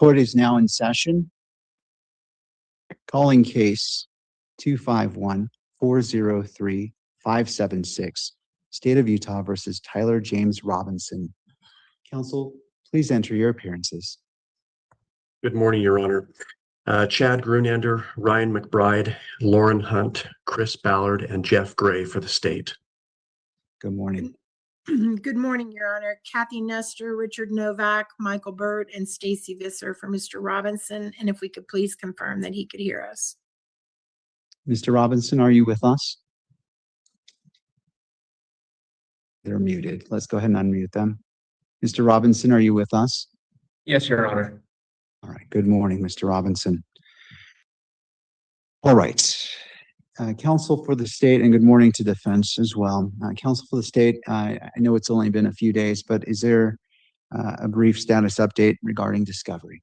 Court is now in session. Calling case 251-403-576, State of Utah versus Tyler James Robinson. Counsel, please enter your appearances. Good morning, Your Honor. Chad Grunander, Ryan McBride, Lauren Hunt, Chris Ballard, and Jeff Gray for the state. Good morning. Good morning, Your Honor. Kathy Nestor, Richard Novak, Michael Burt, and Stacy Visser for Mr. Robinson. And if we could please confirm that he could hear us. Mr. Robinson, are you with us? They're muted. Let's go ahead and unmute them. Mr. Robinson, are you with us? Yes, Your Honor. All right. Good morning, Mr. Robinson. All right. Counsel for the state, and good morning to defense as well. Counsel for the state, I know it's only been a few days, but is there a brief status update regarding discovery?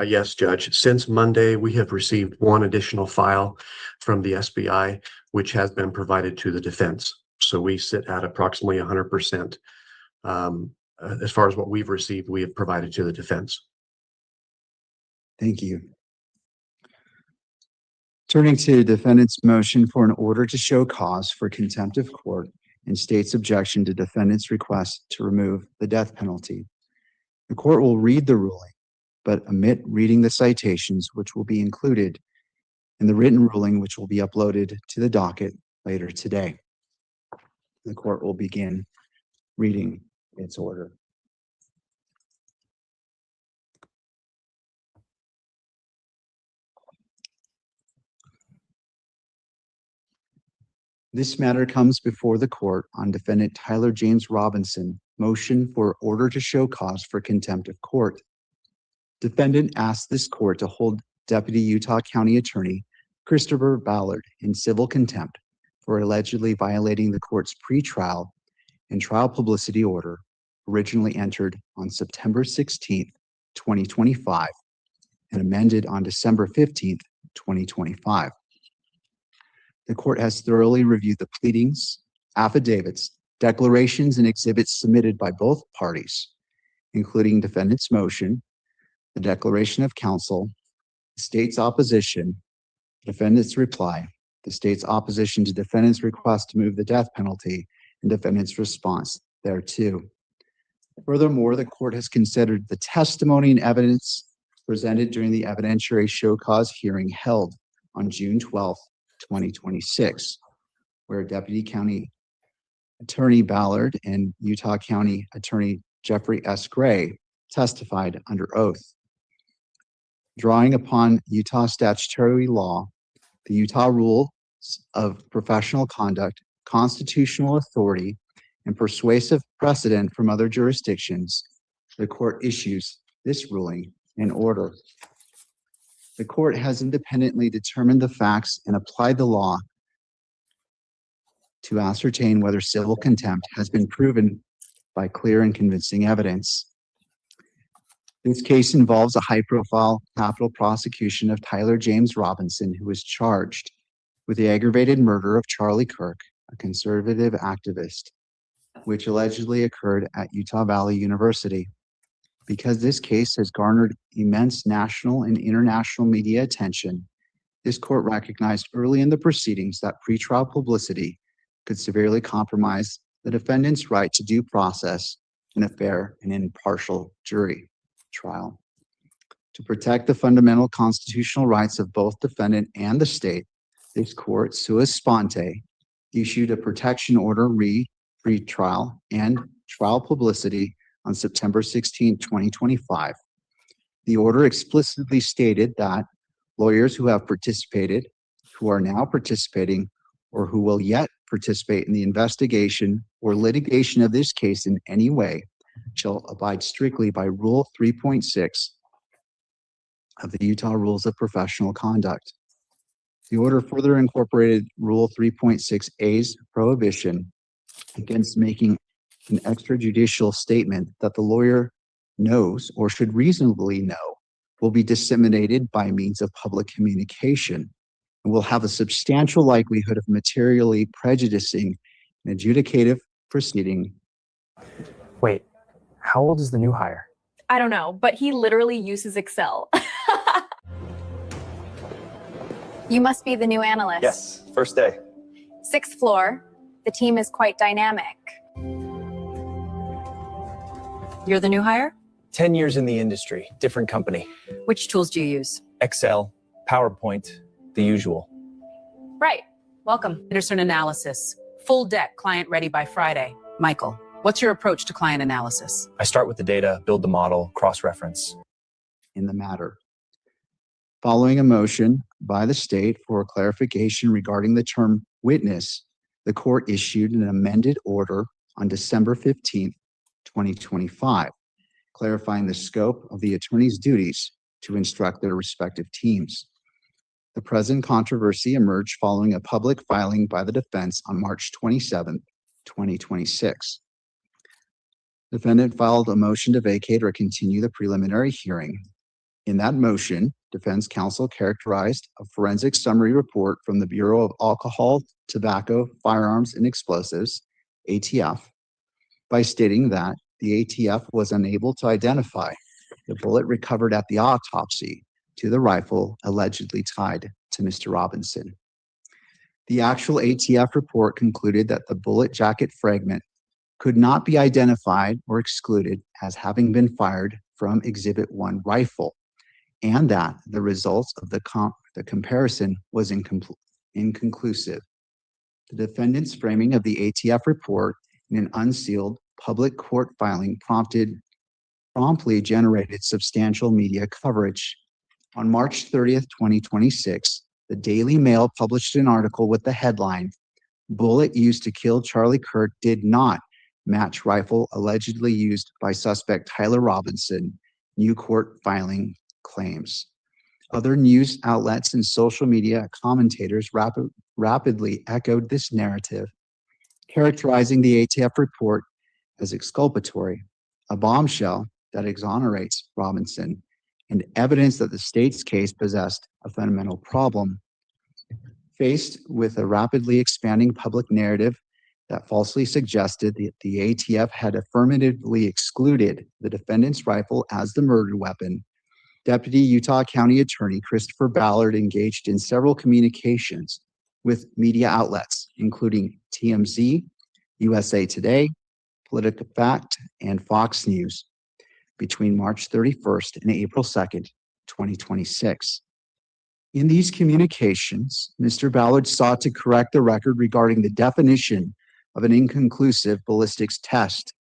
Yes, Judge. Since Monday, we have received one additional file from the SBI, which has been provided to the defense. So we sit at approximately 100%. As far as what we've received, we have provided to the defense. Thank you. Turning to defendant's motion for an order to show cause for contempt of court and state's objection to defendant's request to remove the death penalty. The court will read the ruling, but omit reading the citations, which will be included in the written ruling, which will be uploaded to the docket later today. The court will begin reading its order. This matter comes before the court on defendant Tyler James Robinson motion for order to show cause for contempt of court. Defendant asked this court to hold Deputy Utah County Attorney Christopher Ballard in civil contempt for allegedly violating the court's pretrial and trial publicity order originally entered on September 16th, 2025 and amended on December 15th, 2025. The court has thoroughly reviewed the pleadings, affidavits, declarations, and exhibits submitted by both parties, including defendant's motion, the declaration of counsel, the state's opposition, defendant's reply, the state's opposition to defendant's request to move the death penalty, and defendant's response thereto. Furthermore, the court has considered the testimony and evidence presented during the evidentiary show cause hearing held on June 12th, 2026, where Deputy County Attorney Ballard and Utah County Attorney Jeffrey S. Gray testified under oath. Drawing upon Utah statutory law, the Utah rules of professional conduct, constitutional authority, and persuasive precedent from other jurisdictions, the court issues this ruling in order. The court has independently determined the facts and applied the law to ascertain whether civil contempt has been proven by clear and convincing evidence. This case involves a high-profile capital prosecution of Tyler James Robinson, who was charged with the aggravated murder of Charlie Kirk, a conservative activist, which allegedly occurred at Utah Valley University. Because this case has garnered immense national and international media attention, this court recognized early in the proceedings that pretrial publicity could severely compromise the defendant's right to due process in a fair and impartial jury trial. To protect the fundamental constitutional rights of both defendant and the state, this court, sua sponte, issued a protection order pre-trial and trial publicity on September 16, 2025. The order explicitly stated that lawyers who have participated, who are now participating, or who will yet participate in the investigation or litigation of this case in any way shall abide strictly by Rule 3.6 of the Utah Rules of Professional Conduct. The order further incorporated Rule 3.6a's prohibition against making an extrajudicial statement that the lawyer knows or should reasonably know will be disseminated by means of public communication and will have a substantial likelihood of materially prejudicing an adjudicative proceeding. Wait, how old is the new hire? I don't know, but he literally uses Excel. You must be the new analyst. Yes, first day. 6th floor. The team is quite dynamic. You're the new hire? 10 years in the industry, different company. Which tools do you use? Excel, PowerPoint, the usual. Right. Welcome. Anderson analysis. Full deck, client ready by Friday. Michael, what's your approach to client analysis? I start with the data, build the model, cross-reference. In the matter. Following a motion by the state for clarification regarding the term witness, the court issued an amended order on December 15th, 2025, clarifying the scope of the attorney's duties to instruct their respective teams. The present controversy emerged following a public filing by the defense on March 27th, 2026. Defendant filed a motion to vacate or continue the preliminary hearing. In that motion, defense counsel characterized a forensic summary report from the Bureau of Alcohol, Tobacco, Firearms, and Explosives, ATF, by stating that the ATF was unable to identify the bullet recovered at the autopsy to the rifle allegedly tied to Mr. Robinson. The actual ATF report concluded that the bullet jacket fragment could not be identified or excluded as having been fired from Exhibit 1 rifle, and that the results of the comparison was inconclusive. The defendant's framing of the ATF report in an unsealed public court filing promptly generated substantial media coverage. On March 30th, 2026, the Daily Mail published an article with the headline, "Bullet used to kill Charlie Kirk did not match rifle allegedly used by suspect Tyler Robinson," new court filing claims. Other news outlets and social media commentators rapidly echoed this narrative, characterizing the ATF report as exculpatory, a bombshell that exonerates Robinson, and evidence that the state's case possessed a fundamental problem. Faced with a rapidly expanding public narrative that falsely suggested that the ATF had affirmatively excluded the defendant's rifle as the murder weapon, Deputy Utah County Attorney Christopher Ballard engaged in several communications with media outlets, including TMZ, USA Today, PolitiFact, and Fox News, between March 31st and April 2nd, 2026. In these communications, Mr. Ballard sought to correct the record regarding the definition of an inconclusive ballistics test.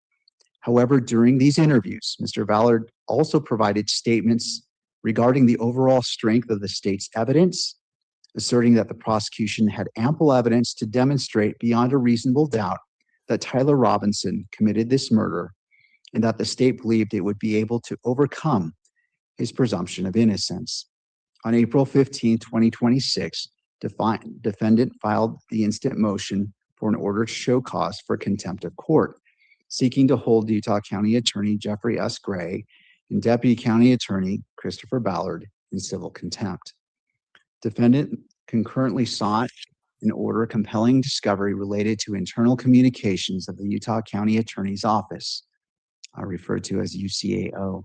However, during these interviews, Mr. Ballard also provided statements regarding the overall strength of the state's evidence, asserting that the prosecution had ample evidence to demonstrate beyond a reasonable doubt that Tyler Robinson committed this murder, and that the state believed it would be able to overcome his presumption of innocence. On April 15, 2026, defendant filed the instant motion for an order to show cause for contempt of court, seeking to hold Utah County Attorney Jeffrey S. Gray and Deputy County Attorney Christopher Ballard in civil contempt. Defendant concurrently sought an order compelling discovery related to internal communications of the Utah County Attorney's Office, referred to as UCAO.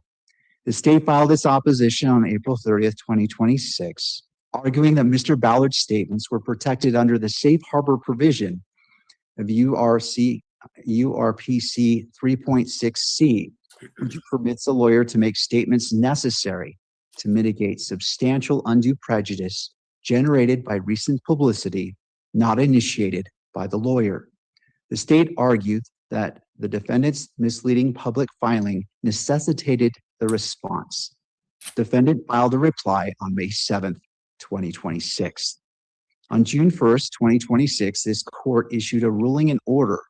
The state filed its opposition on April 30th, 2026, arguing that Mr. Ballard's statements were protected under the safe harbor provision of URPC 3.6C, which permits a lawyer to make statements necessary to mitigate substantial undue prejudice generated by recent publicity not initiated by the lawyer. The state argued that the defendant's misleading public filing necessitated the response. Defendant filed a reply on May 7th, 2026. On June 1st, 2026, this court issued a ruling and order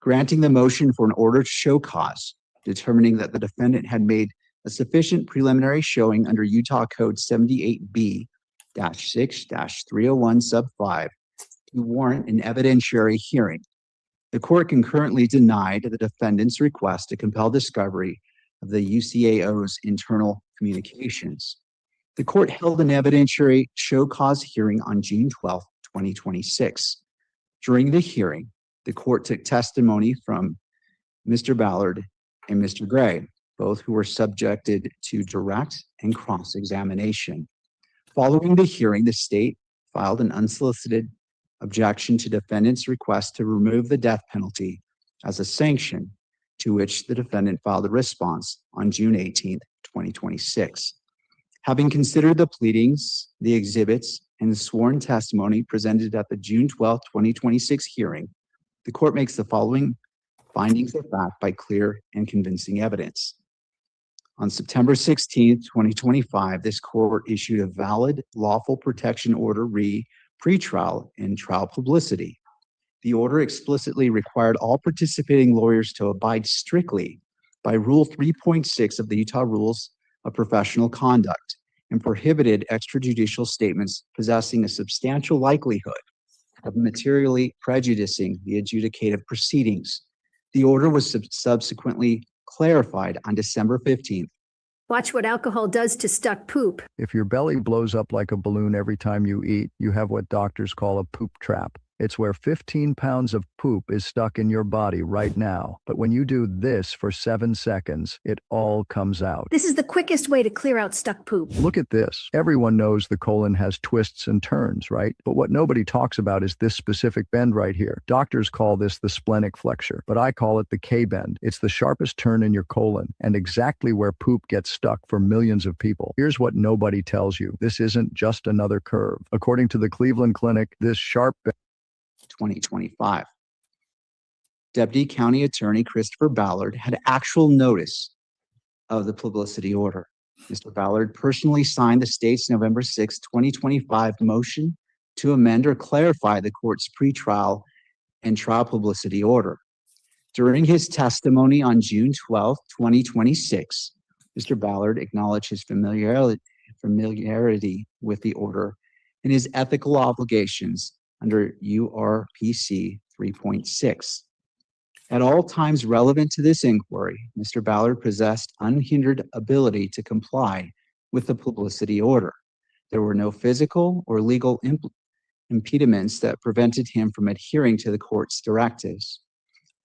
granting the motion for an order to show cause, determining that the defendant had made a sufficient preliminary showing under Utah Code 78B-6-301 sub 5 to warrant an evidentiary hearing. The court concurrently denied the defendant's request to compel discovery of the UCAO's internal communications. The court held an evidentiary show cause hearing on June 12, 2026. During the hearing, the court took testimony from Mr. Ballard and Mr. Gray, both who were subjected to direct and cross-examination. Following the hearing, the state filed an unsolicited objection to defendant's request to remove the death penalty as a sanction, to which the defendant filed a response on June 18th, 2026. Having considered the pleadings, the exhibits, and the sworn testimony presented at the June 12th, 2026 hearing, the court makes the following findings of fact by clear and convincing evidence. On September 16th, 2025, this court issued a valid lawful protection order pre-trial and trial publicity. The order explicitly required all participating lawyers to abide strictly by Rule 3.6 of the Utah Rules of Professional Conduct and prohibited extrajudicial statements possessing a substantial likelihood of materially prejudicing the adjudicative proceedings. The order was subsequently clarified on December 15th. Watch what alcohol does to stuck poop. If your belly blows up like a balloon every time you eat, you have what doctors call a poop trap. It's where 15 pounds of poop is stuck in your body right now. But when you do this for 7 seconds, it all comes out. This is the quickest way to clear out stuck poop. Look at this. Everyone knows the colon has twists and turns, right? But what nobody talks about is this specific bend right here. Doctors call this the splenic flexure, but I call it the K-bend. It's the sharpest turn in your colon and exactly where poop gets stuck for millions of people. Here's what nobody tells you. This isn't just another curve. According to the Cleveland Clinic, this sharp bend 2025. Deputy County Attorney Christopher Ballard had actual notice of the publicity order. Mr. Ballard personally signed the state's November 6, 2025 motion to amend or clarify the court's pretrial and trial publicity order. During his testimony on June 12, 2026, Mr. Ballard acknowledged his familiarity with the order and his ethical obligations under URPC 3.6. At all times relevant to this inquiry, Mr. Ballard possessed unhindered ability to comply with the publicity order. There were no physical or legal impediments that prevented him from adhering to the court's directives.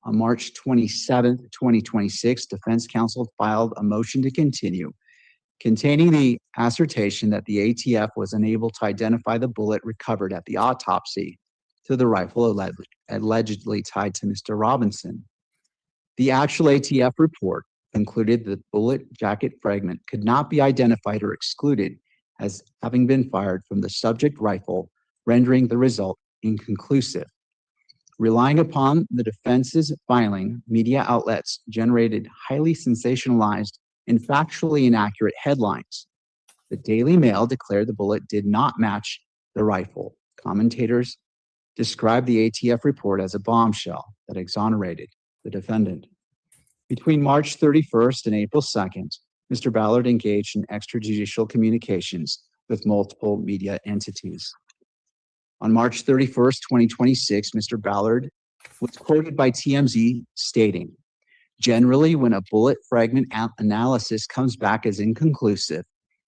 On March 27, 2026, defense counsel filed a motion to continue, containing the assertion that the ATF was unable to identify the bullet recovered at the autopsy to the rifle allegedly tied to Mr. Robinson. The actual ATF report concluded that the bullet jacket fragment could not be identified or excluded as having been fired from the subject rifle, rendering the result inconclusive. Relying upon the defense's filing, media outlets generated highly sensationalized and factually inaccurate headlines. The Daily Mail declared the bullet did not match the rifle. Commentators described the ATF report as a bombshell that exonerated the defendant. Between March 31st and April 2nd, Mr. Ballard engaged in extrajudicial communications with multiple media entities. On March 31st, 2026, Mr. Ballard was quoted by TMZ stating, "Generally, when a bullet fragment analysis comes back as inconclusive,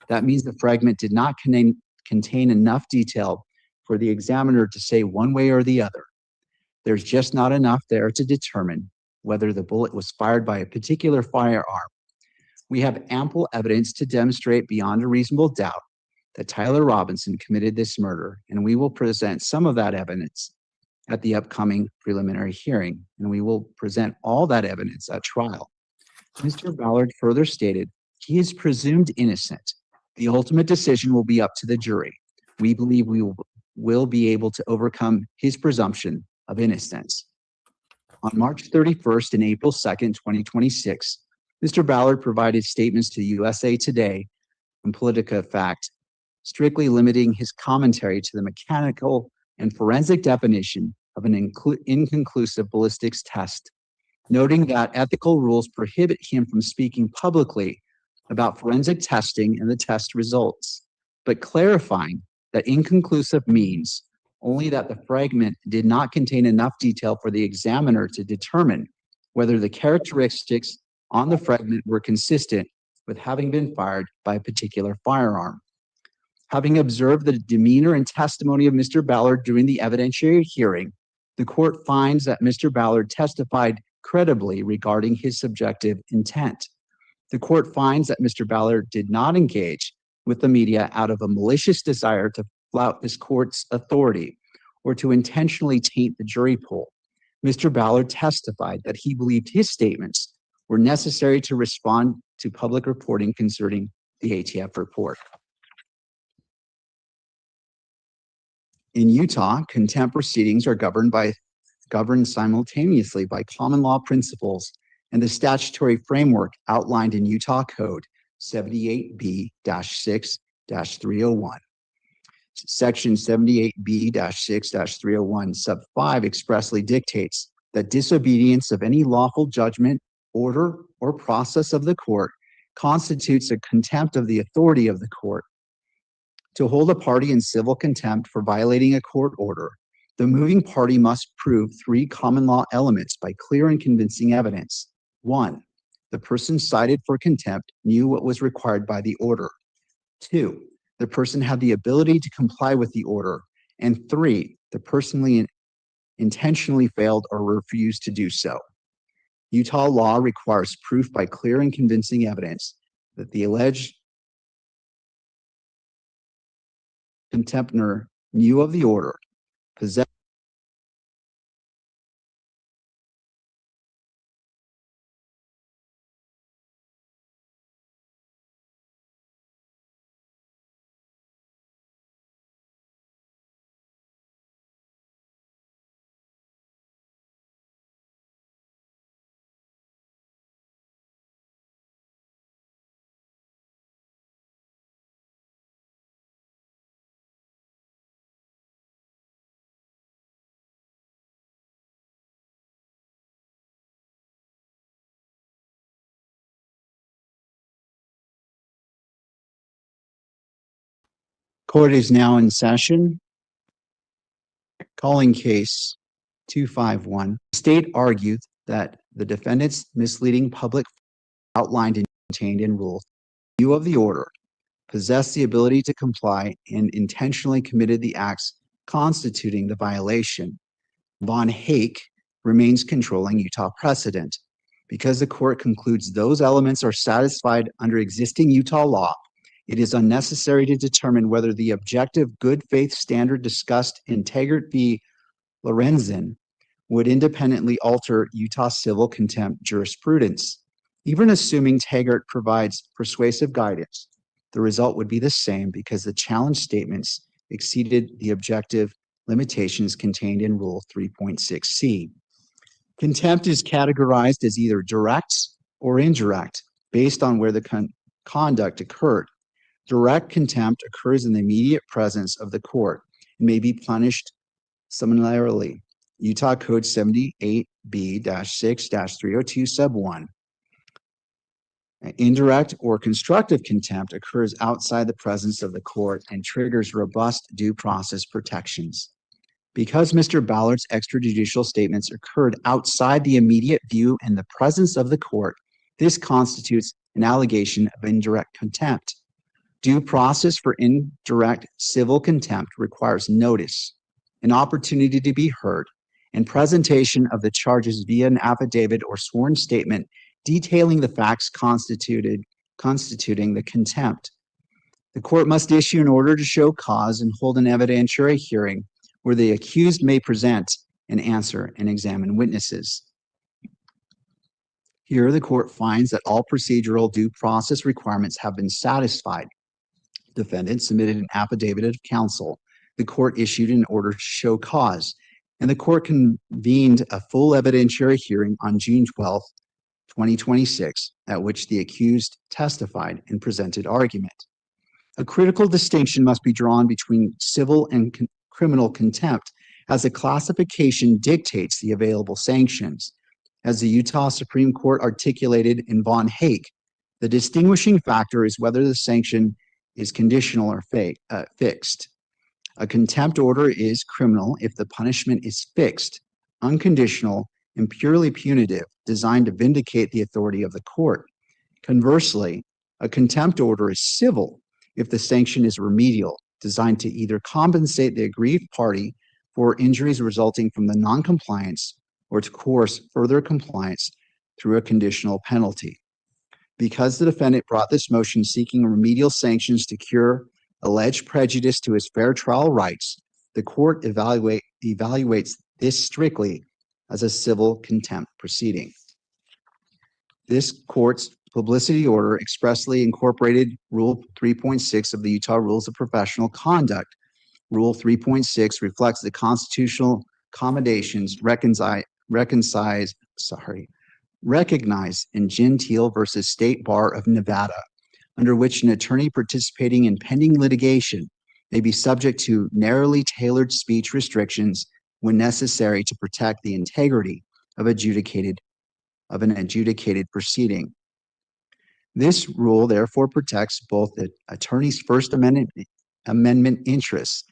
that means the fragment did not contain enough detail for the examiner to say one way or the other. There's just not enough there to determine whether the bullet was fired by a particular firearm. We have ample evidence to demonstrate beyond a reasonable doubt that Tyler Robinson committed this murder, and we will present some of that evidence at the upcoming preliminary hearing, and we will present all that evidence at trial." Mr. Ballard further stated, "He is presumed innocent. The ultimate decision will be up to the jury. We believe we will be able to overcome his presumption of innocence." On March 31st and April 2nd, 2026, Mr. Ballard provided statements to USA Today and Politica Fact, strictly limiting his commentary to the mechanical and forensic definition of an inconclusive ballistics test, noting that ethical rules prohibit him from speaking publicly about forensic testing and the test results, but clarifying that inconclusive means only that the fragment did not contain enough detail for the examiner to determine whether the characteristics on the fragment were consistent with having been fired by a particular firearm. Having observed the demeanor and testimony of Mr. Ballard during the evidentiary hearing, the court finds that Mr. Ballard testified credibly regarding his subjective intent. The court finds that Mr. Ballard did not engage with the media out of a malicious desire to flout this court's authority or to intentionally taint the jury pool. Mr. Ballard testified that he believed his statements were necessary to respond to public reporting concerning the ATF report. In Utah, contempt proceedings are governed simultaneously by common law principles and the statutory framework outlined in Utah Code 78B-6-301. Section 78B-6-301 sub 5 expressly dictates that disobedience of any lawful judgment, order, or process of the court constitutes a contempt of the authority of the court. To hold a party in civil contempt for violating a court order, the moving party must prove 3 common law elements by clear and convincing evidence. 1, the person cited for contempt knew what was required by the order. 2, the person had the ability to comply with the order. And 3, the person intentionally failed or refused to do so. Utah law requires proof by clear and convincing evidence that the alleged contemptor knew of the order, possessed Court is now in session. Calling case 251. The state argued that the defendant's misleading public outlined and contained in Rule view of the order, possessed the ability to comply, and intentionally committed the acts constituting the violation. Von Hake remains controlling Utah precedent. Because the court concludes those elements are satisfied under existing Utah law, it is unnecessary to determine whether the objective good faith standard discussed in Taggart v. Lorenzen would independently alter Utah civil contempt jurisprudence. Even assuming Taggart provides persuasive guidance, the result would be the same because the challenge statements exceeded the objective limitations contained in Rule 3.6c. Contempt is categorized as either direct or indirect based on where the conduct occurred. Direct contempt occurs in the immediate presence of the court and may be punished summarily. Utah Code 78B-6-302 sub 1. Indirect or constructive contempt occurs outside the presence of the court and triggers robust due process protections. Because Mr. Ballard's extrajudicial statements occurred outside the immediate view and the presence of the court, this constitutes an allegation of indirect contempt. Due process for indirect civil contempt requires notice, an opportunity to be heard, and presentation of the charges via an affidavit or sworn statement detailing the facts constituting the contempt. The court must issue an order to show cause and hold an evidentiary hearing where the accused may present and answer and examine witnesses. Here, the court finds that all procedural due process requirements have been satisfied. Defendant submitted an affidavit of counsel. The court issued an order to show cause, and the court convened a full evidentiary hearing on June 12, 2026, at which the accused testified and presented argument. A critical distinction must be drawn between civil and criminal contempt, as the classification dictates the available sanctions. As the Utah Supreme Court articulated in Von Hake, the distinguishing factor is whether the sanction is conditional or fixed. A contempt order is criminal if the punishment is fixed, unconditional, and purely punitive, designed to vindicate the authority of the court. Conversely, a contempt order is civil if the sanction is remedial, designed to either compensate the aggrieved party for injuries resulting from the noncompliance or to coerce further compliance through a conditional penalty. Because the defendant brought this motion seeking remedial sanctions to cure alleged prejudice to his fair trial rights, the court evaluates this strictly as a civil contempt proceeding. This court's publicity order expressly incorporated Rule 3.6 of the Utah Rules of Professional Conduct. Rule 3.6 reflects the constitutional accommodations recognized in Gentile versus State Bar of Nevada, under which an attorney participating in pending litigation may be subject to narrowly tailored speech restrictions when necessary to protect the integrity of an adjudicated proceeding. This rule therefore protects both the attorney's First Amendment interests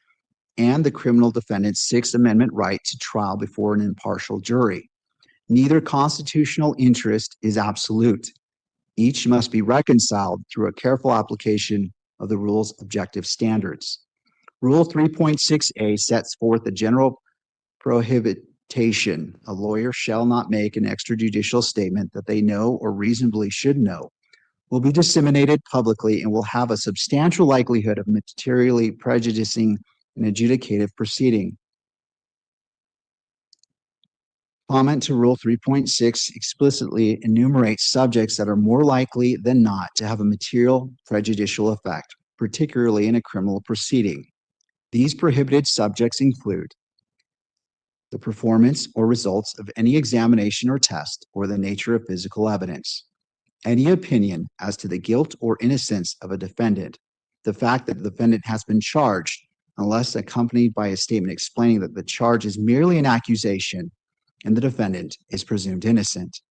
and the criminal defendant's Sixth Amendment right to trial before an impartial jury. Neither constitutional interest is absolute. Each must be reconciled through a careful application of the rule's objective standards. Rule 3.6a sets forth a general prohibition. A lawyer shall not make an extrajudicial statement that they know or reasonably should know will be disseminated publicly and will have a substantial likelihood of materially prejudicing an adjudicative proceeding. Comment to Rule 3.6 explicitly enumerates subjects that are more likely than not to have a material prejudicial effect, particularly in a criminal proceeding. These prohibited subjects include the performance or results of any examination or test or the nature of physical evidence, any opinion as to the guilt or innocence of a defendant, the fact that the defendant has been charged unless accompanied by a statement explaining that the charge is merely an accusation and the defendant is presumed innocent.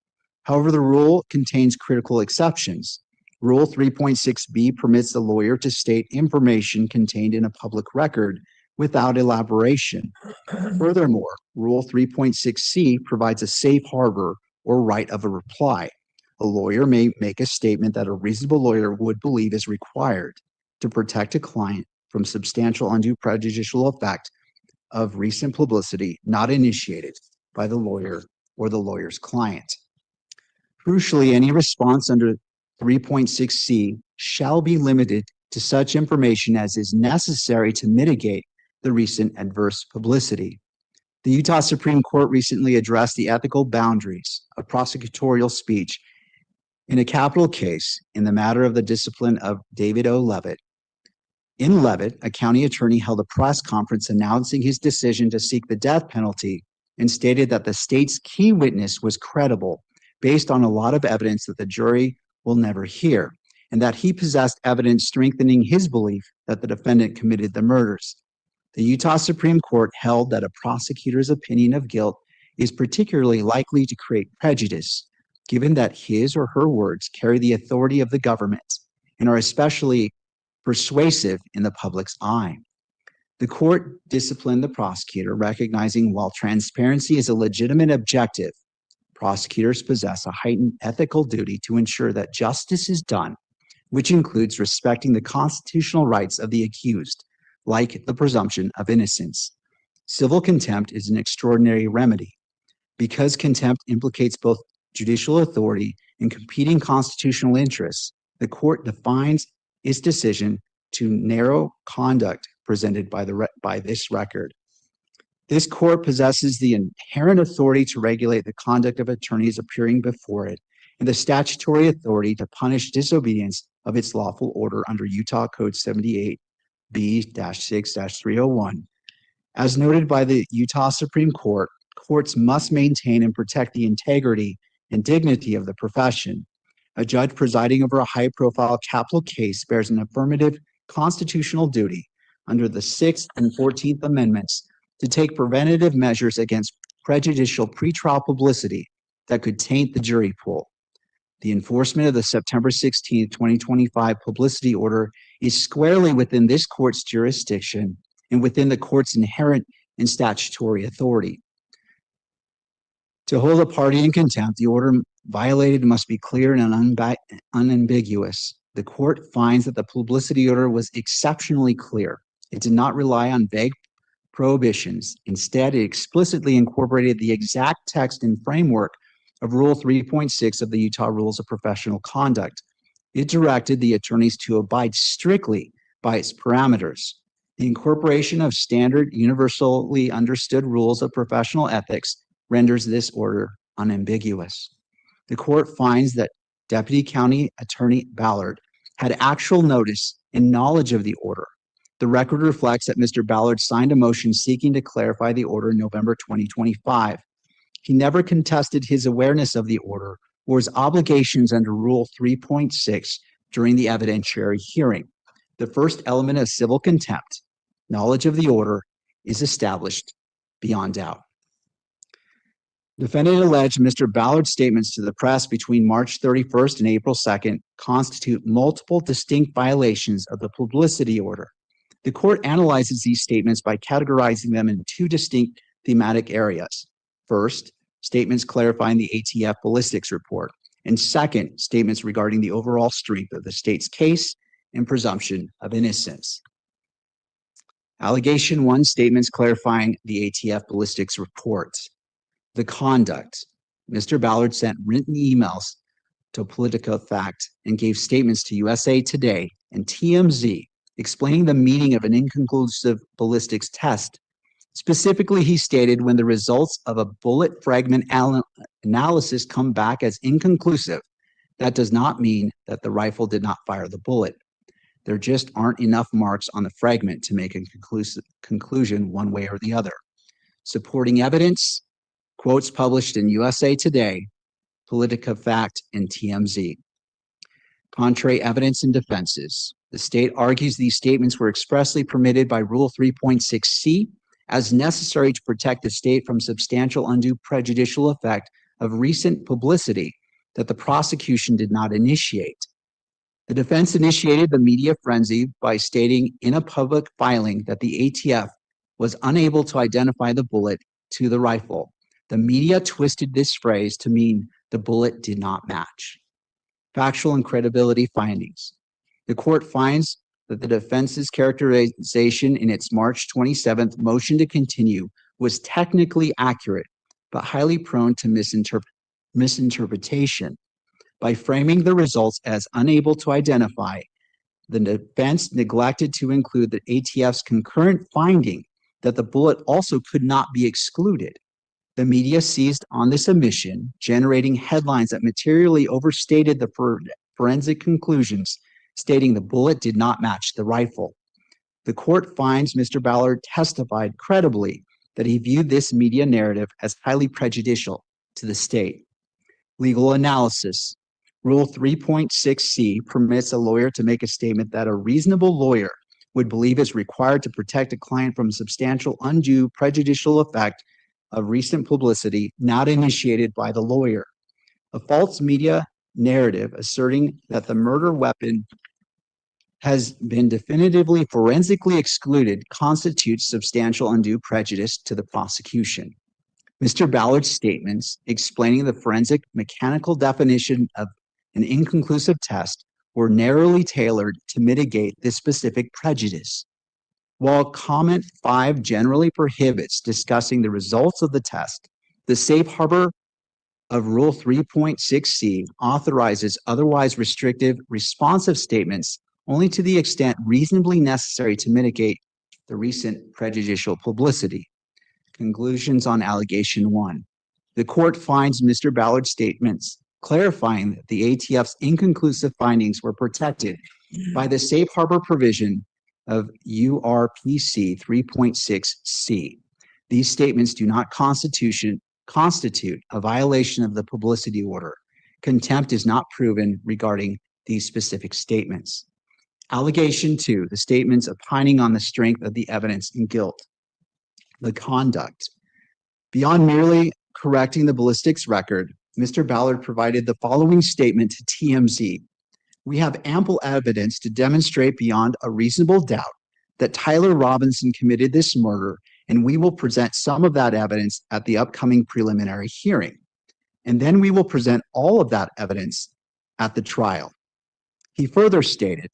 However, the rule contains critical exceptions. Rule 3.6b permits the lawyer to state information contained in a public record without elaboration. Furthermore, Rule 3.6c provides a safe harbor or right of a reply. A lawyer may make a statement that a reasonable lawyer would believe is required to protect a client from substantial undue prejudicial effect of recent publicity not initiated by the lawyer or the lawyer's client. Crucially, any response under 3.6c shall be limited to such information as is necessary to mitigate the recent adverse publicity. The Utah Supreme Court recently addressed the ethical boundaries of prosecutorial speech in a capital case in the matter of the discipline of David O. Levitt. In Levitt, a county attorney held a press conference announcing his decision to seek the death penalty and stated that the state's key witness was credible based on a lot of evidence that the jury will never hear, and that he possessed evidence strengthening his belief that the defendant committed the murders. The Utah Supreme Court held that a prosecutor's opinion of guilt is particularly likely to create prejudice, given that his or her words carry the authority of the government and are especially persuasive in the public's eye. The court disciplined the prosecutor, recognizing while transparency is a legitimate objective, prosecutors possess a heightened ethical duty to ensure that justice is done, which includes respecting the constitutional rights of the accused, like the presumption of innocence. Civil contempt is an extraordinary remedy. Because contempt implicates both judicial authority and competing constitutional interests, the court defines its decision to narrow conduct presented by this record. This court possesses the inherent authority to regulate the conduct of attorneys appearing before it and the statutory authority to punish disobedience of its lawful order under Utah Code 78B-6-301. As noted by the Utah Supreme Court, courts must maintain and protect the integrity and dignity of the profession. A judge presiding over a high-profile capital case bears an affirmative constitutional duty under the 6th and 14th Amendments to take preventative measures against prejudicial pretrial publicity that could taint the jury pool. The enforcement of the September 16, 2025 publicity order is squarely within this court's jurisdiction and within the court's inherent and statutory authority. To hold a party in contempt, the order violated must be clear and unambiguous. The court finds that the publicity order was exceptionally clear. It did not rely on vague prohibitions. Instead, it explicitly incorporated the exact text and framework of Rule 3.6 of the Utah Rules of Professional Conduct. It directed the attorneys to abide strictly by its parameters. The incorporation of standard, universally understood rules of professional ethics renders this order unambiguous. The court finds that Deputy County Attorney Ballard had actual notice and knowledge of the order. The record reflects that Mr. Ballard signed a motion seeking to clarify the order in November 2025. He never contested his awareness of the order or his obligations under Rule 3.6 during the evidentiary hearing. The first element of civil contempt, knowledge of the order, is established beyond doubt. Defendant alleged Mr. Ballard's statements to the press between March 31st and April 2nd constitute multiple distinct violations of the publicity order. The court analyzes these statements by categorizing them in two distinct thematic areas. First, statements clarifying the ATF ballistics report, and second, statements regarding the overall strength of the state's case and presumption of innocence. Allegation 1, statements clarifying the ATF ballistics report. The conduct. Mr. Ballard sent written emails to Politico Fact and gave statements to USA Today and TMZ explaining the meaning of an inconclusive ballistics test. Specifically, he stated when the results of a bullet fragment analysis come back as inconclusive, that does not mean that the rifle did not fire the bullet. There just aren't enough marks on the fragment to make a conclusion one way or the other. Supporting evidence, quotes published in USA Today, Politico Fact, and TMZ. Contrary evidence and defenses. The state argues these statements were expressly permitted by Rule 3.6c as necessary to protect the state from substantial undue prejudicial effect of recent publicity that the prosecution did not initiate. The defense initiated the media frenzy by stating in a public filing that the ATF was unable to identify the bullet to the rifle. The media twisted this phrase to mean the bullet did not match. Factual and credibility findings. The court finds that the defense's characterization in its March 27th motion to continue was technically accurate, but highly prone to misinterpretation. By framing the results as unable to identify, the defense neglected to include the ATF's concurrent finding that the bullet also could not be excluded. The media seized on this omission, generating headlines that materially overstated the forensic conclusions, stating the bullet did not match the rifle. The court finds Mr. Ballard testified credibly that he viewed this media narrative as highly prejudicial to the state. Legal analysis. Rule 3.6c permits a lawyer to make a statement that a reasonable lawyer would believe is required to protect a client from substantial undue prejudicial effect of recent publicity not initiated by the lawyer. A false media narrative asserting that the murder weapon has been definitively forensically excluded constitutes substantial undue prejudice to the prosecution. Mr. Ballard's statements explaining the forensic mechanical definition of an inconclusive test were narrowly tailored to mitigate this specific prejudice. While Comment 5 generally prohibits discussing the results of the test, the safe harbor of Rule 3.6c authorizes otherwise restrictive, responsive statements only to the extent reasonably necessary to mitigate the recent prejudicial publicity. Conclusions on Allegation 1. The court finds Mr. Ballard's statements clarifying that the ATF's inconclusive findings were protected by the safe harbor provision of URPC 3.6c. These statements do not constitute a violation of the publicity order. Contempt is not proven regarding these specific statements. Allegation 2, the statements opining on the strength of the evidence and guilt. The conduct. Beyond merely correcting the ballistics record, Mr. Ballard provided the following statement to TMZ. We have ample evidence to demonstrate beyond a reasonable doubt that Tyler Robinson committed this murder, and we will present some of that evidence at the upcoming preliminary hearing. And then we will present all of that evidence at the trial. He further stated,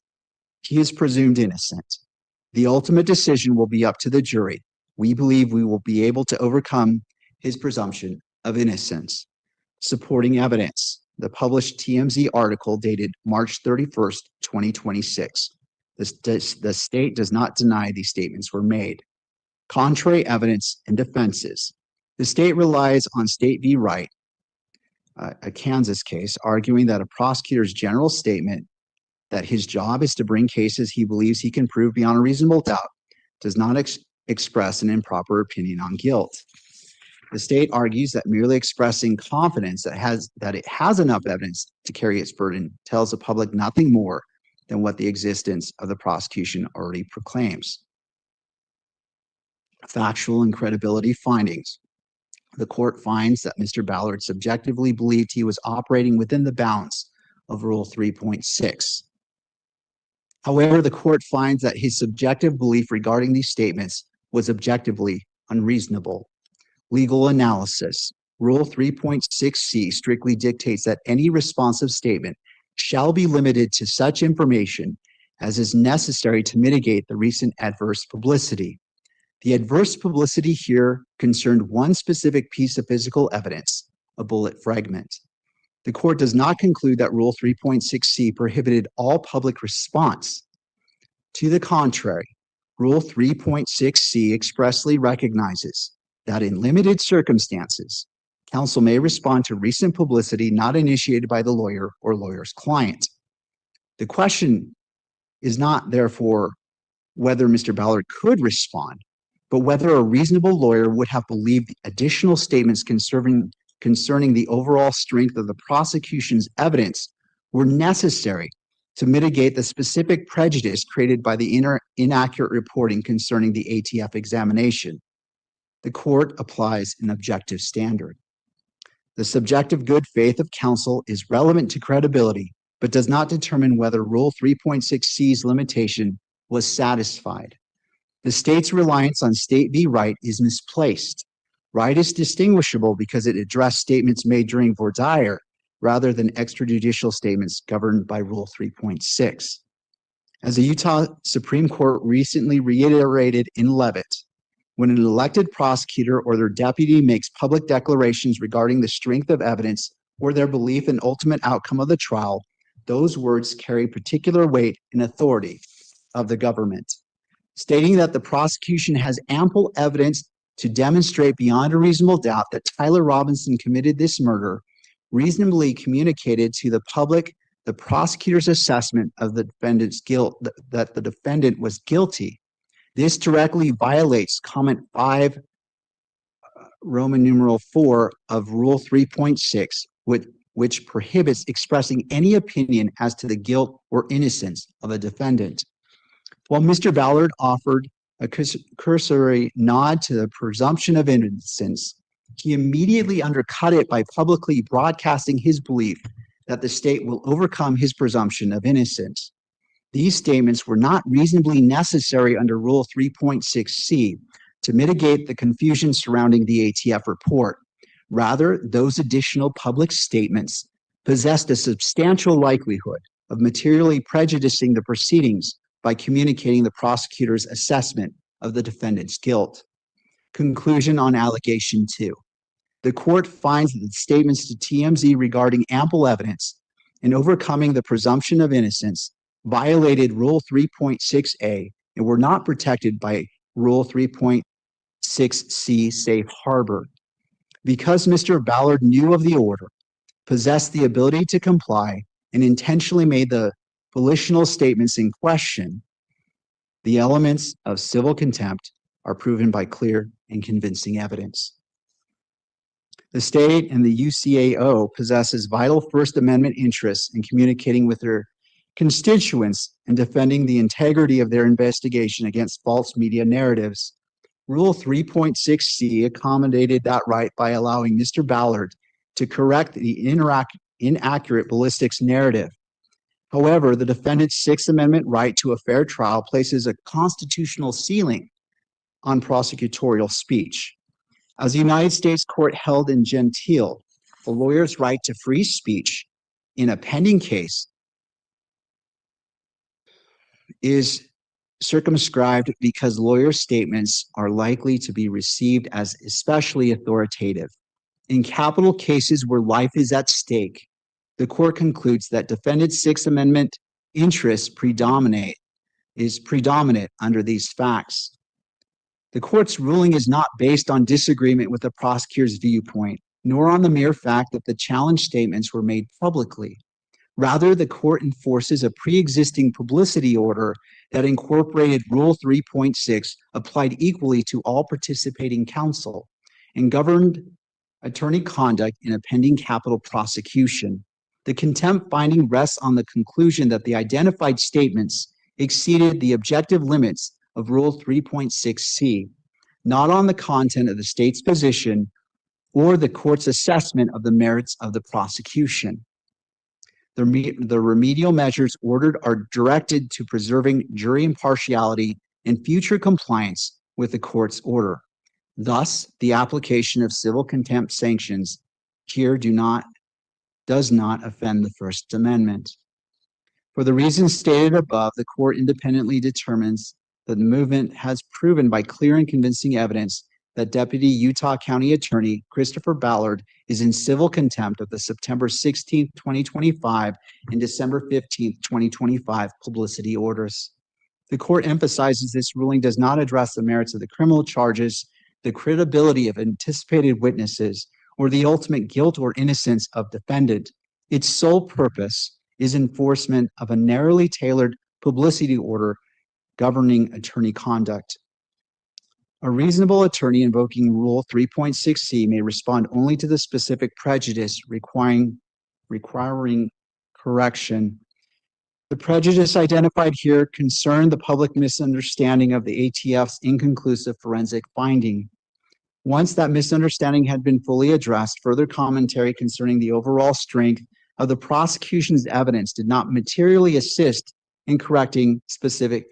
he is presumed innocent. The ultimate decision will be up to the jury. We believe we will be able to overcome his presumption of innocence. Supporting evidence. The published TMZ article dated March 31st, 2026. The state does not deny these statements were made. Contrary evidence and defenses. The state relies on State v. Wright, a Kansas case, arguing that a prosecutor's general statement that his job is to bring cases he believes he can prove beyond a reasonable doubt does not express an improper opinion on guilt. The state argues that merely expressing confidence that it has enough evidence to carry its burden tells the public nothing more than what the existence of the prosecution already proclaims. Factual and credibility findings. The court finds that Mr. Ballard subjectively believed he was operating within the bounds of Rule 3.6. However, the court finds that his subjective belief regarding these statements was objectively unreasonable. Legal analysis. Rule 3.6c strictly dictates that any responsive statement shall be limited to such information as is necessary to mitigate the recent adverse publicity. The adverse publicity here concerned one specific piece of physical evidence, a bullet fragment. The court does not conclude that Rule 3.6c prohibited all public response. To the contrary, Rule 3.6c expressly recognizes that in limited circumstances, counsel may respond to recent publicity not initiated by the lawyer or lawyer's client. The question is not, therefore, whether Mr. Ballard could respond, but whether a reasonable lawyer would have believed additional statements concerning the overall strength of the prosecution's evidence were necessary to mitigate the specific prejudice created by the inaccurate reporting concerning the ATF examination. The court applies an objective standard. The subjective good faith of counsel is relevant to credibility, but does not determine whether Rule 3.6c's limitation was satisfied. The state's reliance on State v. Wright is misplaced. Wright is distinguishable because it addressed statements made during voir dire rather than extrajudicial statements governed by Rule 3.6. As the Utah Supreme Court recently reiterated in Leavitt, when an elected prosecutor or their deputy makes public declarations regarding the strength of evidence or their belief in ultimate outcome of the trial, those words carry particular weight and authority of the government. Stating that the prosecution has ample evidence to demonstrate beyond a reasonable doubt that Tyler Robinson committed this murder reasonably communicated to the public the prosecutor's assessment of the defendant's guilt, that the defendant was guilty. This directly violates comment 5, Roman numeral 4 of Rule 3.6, which prohibits expressing any opinion as to the guilt or innocence of a defendant. While Mr. Ballard offered a cursory nod to the presumption of innocence, he immediately undercut it by publicly broadcasting his belief that the state will overcome his presumption of innocence. These statements were not reasonably necessary under Rule 3.6c to mitigate the confusion surrounding the ATF report. Rather, those additional public statements possessed a substantial likelihood of materially prejudicing the proceedings by communicating the prosecutor's assessment of the defendant's guilt. Conclusion on allegation 2. The court finds that the statements to TMZ regarding ample evidence in overcoming the presumption of innocence violated Rule 3.6a and were not protected by Rule 3.6c safe harbor. Because Mr. Ballard knew of the order, possessed the ability to comply, and intentionally made the volitional statements in question, the elements of civil contempt are proven by clear and convincing evidence. The state and the UCAO possesses vital First Amendment interests in communicating with their constituents and defending the integrity of their investigation against false media narratives. Rule 3.6c accommodated that right by allowing Mr. Ballard to correct the inaccurate ballistics narrative. However, the defendant's Sixth Amendment right to a fair trial places a constitutional ceiling on prosecutorial speech. As the United States Court held in Gentile, the lawyer's right to free speech in a pending case is circumscribed because lawyer statements are likely to be received as especially authoritative In capital cases where life is at stake, the court concludes that defendant's Sixth Amendment interests predominant under these facts. The court's ruling is not based on disagreement with the prosecutor's viewpoint, nor on the mere fact that the challenge statements were made publicly. Rather, the court enforces a pre-existing publicity order that incorporated Rule 3.6, applied equally to all participating counsel, and governed attorney conduct in a pending capital prosecution. The contempt finding rests on the conclusion that the identified statements exceeded the objective limits of Rule 3.6c, not on the content of the state's position or the court's assessment of the merits of the prosecution. The remedial measures ordered are directed to preserving jury impartiality and future compliance with the court's order. Thus, the application of civil contempt sanctions here does not offend the First Amendment. For the reasons stated above, the court independently determines that the movement has proven by clear and convincing evidence that Deputy Utah County Attorney Christopher Ballard is in civil contempt of the September 16, 2025 and December 15, 2025 publicity orders. The court emphasizes this ruling does not address the merits of the criminal charges, the credibility of anticipated witnesses, or the ultimate guilt or innocence of defendant. Its sole purpose is enforcement of a narrowly tailored publicity order governing attorney conduct. A reasonable attorney invoking Rule 3.6c may respond only to the specific prejudice requiring correction. The prejudice identified here concerned the public misunderstanding of the ATF's inconclusive forensic finding. Once that misunderstanding had been fully addressed, further commentary concerning the overall strength of the prosecution's evidence did not materially assist in correcting specific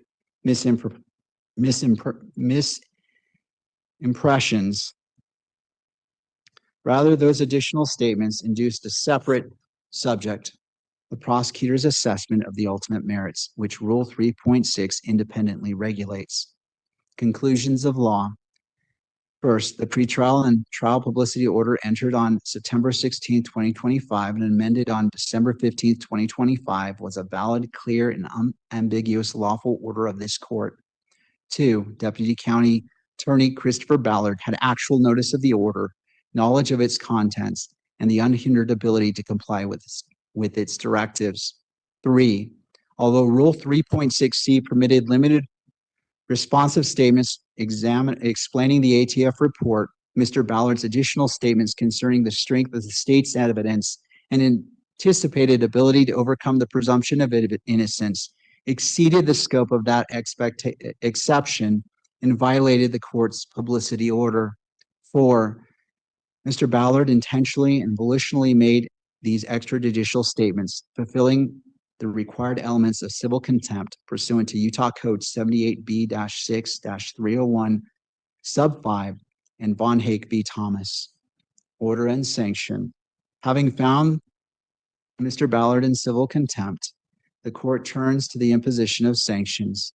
misimpressions. Rather, those additional statements induced a separate subject, the prosecutor's assessment of the ultimate merits, which Rule 3.6 independently regulates. Conclusions of law. First, the pretrial and trial publicity order entered on September 16, 2025 and amended on December 15, 2025 was a valid, clear, and unambiguous lawful order of this court. Two, Deputy County Attorney Christopher Ballard had actual notice of the order, knowledge of its contents, and the unhindered ability to comply with its directives. Three, although Rule 3.6c permitted limited responsive statements explaining the ATF report, Mr. Ballard's additional statements concerning the strength of the state's evidence and anticipated ability to overcome the presumption of innocence exceeded the scope of that exception and violated the court's publicity order. Four, Mr. Ballard intentionally and volitionally made these extrajudicial statements, fulfilling the required elements of civil contempt pursuant to Utah Code 78B-6-301, sub 5, and Von Hake v. Thomas. Order and sanction. Having found Mr. Ballard in civil contempt, the court turns to the imposition of sanctions.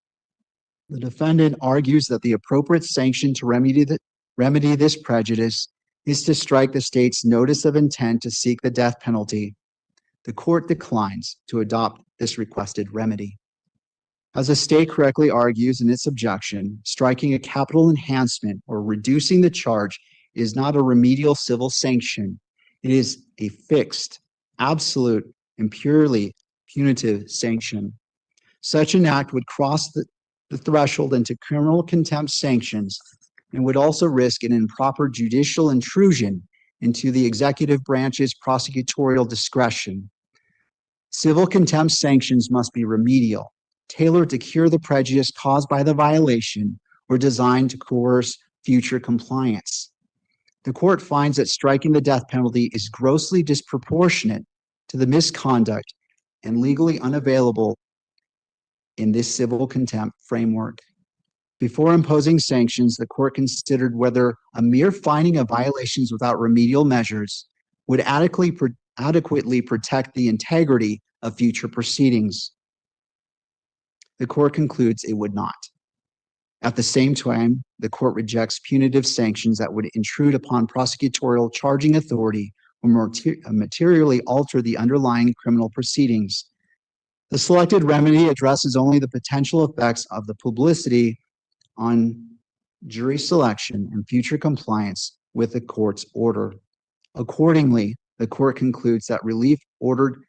The defendant argues that the appropriate sanction to remedy this prejudice is to strike the state's notice of intent to seek the death penalty. The court declines to adopt this requested remedy. As the state correctly argues in its objection, striking a capital enhancement or reducing the charge is not a remedial civil sanction. It is a fixed, absolute, and purely punitive sanction. Such an act would cross the threshold into criminal contempt sanctions and would also risk an improper judicial intrusion into the executive branch's prosecutorial discretion. Civil contempt sanctions must be remedial, tailored to cure the prejudice caused by the violation, or designed to coerce future compliance. The court finds that striking the death penalty is grossly disproportionate to the misconduct and legally unavailable in this civil contempt framework. Before imposing sanctions, the court considered whether a mere finding of violations without remedial measures would adequately protect the integrity of future proceedings. The court concludes it would not. At the same time, the court rejects punitive sanctions that would intrude upon prosecutorial charging authority or materially alter the underlying criminal proceedings. The selected remedy addresses only the potential effects of the publicity on jury selection and future compliance with the court's order. Accordingly, the court concludes that relief ordered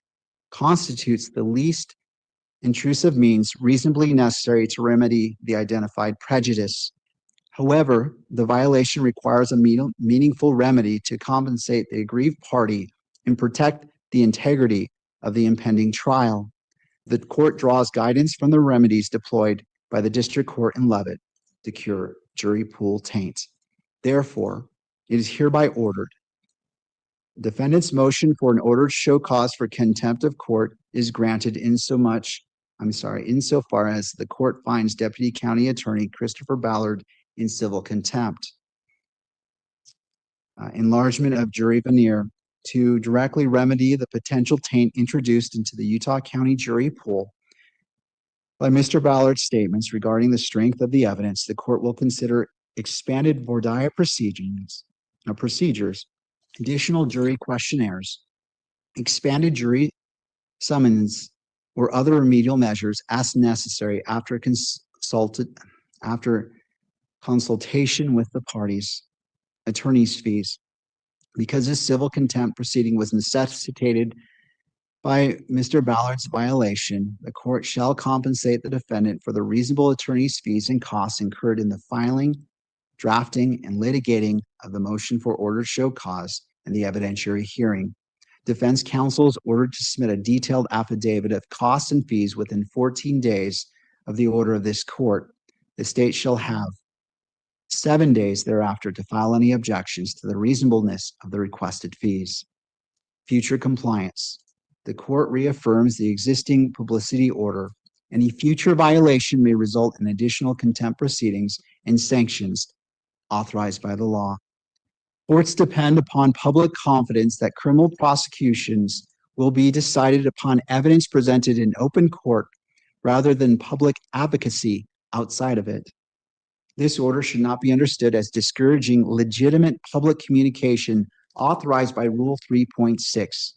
constitutes the least intrusive means reasonably necessary to remedy the identified prejudice. However, the violation requires a meaningful remedy to compensate the aggrieved party and protect the integrity of the impending trial. The court draws guidance from the remedies deployed by the district court in Leavitt to cure jury pool taint. Therefore, it is hereby ordered. Defendant's motion for an order to show cause for contempt of court is granted insofar as the court finds Deputy County Attorney Christopher Ballard in civil contempt. Enlargement of jury veneer to directly remedy the potential taint introduced into the Utah County jury pool by Mr. Ballard's statements regarding the strength of the evidence. The court will consider expanded voir dire procedures, additional jury questionnaires, expanded jury summons, or other remedial measures as necessary after consultation with the parties. Attorney's fees. Because this civil contempt proceeding was necessitated by Mr. Ballard's violation, the court shall compensate the defendant for the reasonable attorney's fees and costs incurred in the filing, drafting, and litigating of the motion for order to show cause and the evidentiary hearing. Defense counsel is ordered to submit a detailed affidavit of costs and fees within 14 days of the order of this court. The state shall have 7 days thereafter to file any objections to the reasonableness of the requested fees. Future compliance. The court reaffirms the existing publicity order. Any future violation may result in additional contempt proceedings and sanctions authorized by the law. Courts depend upon public confidence that criminal prosecutions will be decided upon evidence presented in open court rather than public advocacy outside of it. This order should not be understood as discouraging legitimate public communication authorized by Rule 3.6.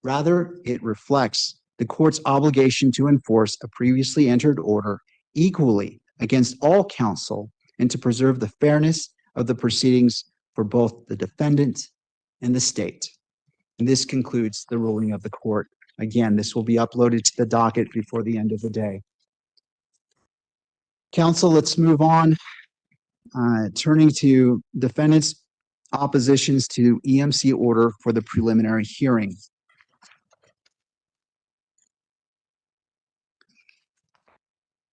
Rather, it reflects the court's obligation to enforce a previously entered order equally against all counsel and to preserve the fairness of the proceedings for both the defendant and the state. And this concludes the ruling of the court. Again, this will be uploaded to the docket before the end of the day. Counsel, let's move on. Turning to defendant's oppositions to EMC order for the preliminary hearing.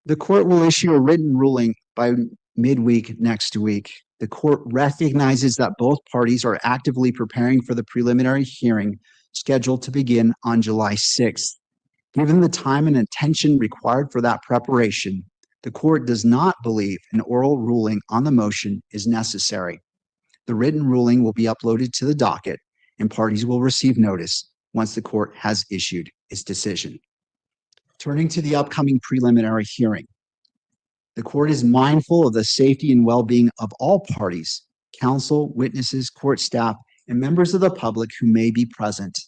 The court will issue a written ruling by midweek next week. The court recognizes that both parties are actively preparing for the preliminary hearing scheduled to begin on July 6th. Given the time and attention required for that preparation, the court does not believe an oral ruling on the motion is necessary. The written ruling will be uploaded to the docket and parties will receive notice once the court has issued its decision. Turning to the upcoming preliminary hearing. The court is mindful of the safety and well-being of all parties, counsel, witnesses, court staff, and members of the public who may be present.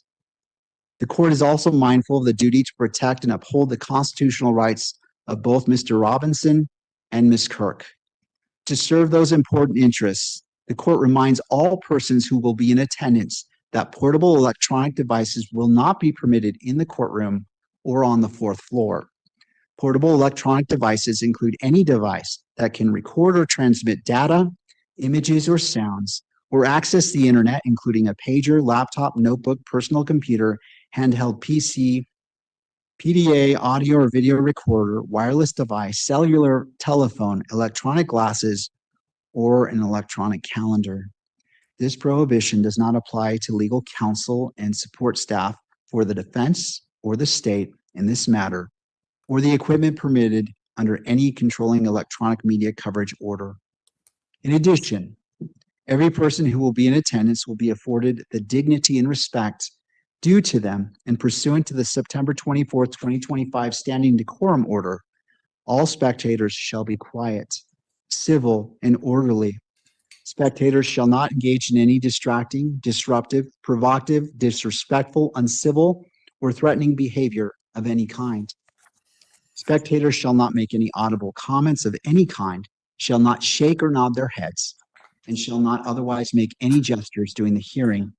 The court is also mindful of the duty to protect and uphold the constitutional rights of both Mr. Robinson and Ms. Kirk. To serve those important interests, the court reminds all persons who will be in attendance that portable electronic devices will not be permitted in the courtroom or on the fourth floor. Portable electronic devices include any device that can record or transmit data, images, or sounds, or access the internet, including a pager, laptop, notebook, personal computer, handheld PC, PDA, audio or video recorder, wireless device, cellular telephone, electronic glasses, or an electronic calendar. This prohibition does not apply to legal counsel and support staff for the defense or the state in this matter, or the equipment permitted under any controlling electronic media coverage order. In addition, every person who will be in attendance will be afforded the dignity and respect due to them and pursuant to the September 24th, 2025 standing decorum order. All spectators shall be quiet. civil, and orderly. Spectators shall not engage in any distracting, disruptive, provocative, disrespectful, uncivil, or threatening behavior of any kind. Spectators shall not make any audible comments of any kind, shall not shake or nod their heads, and shall not otherwise make any gestures during the hearing.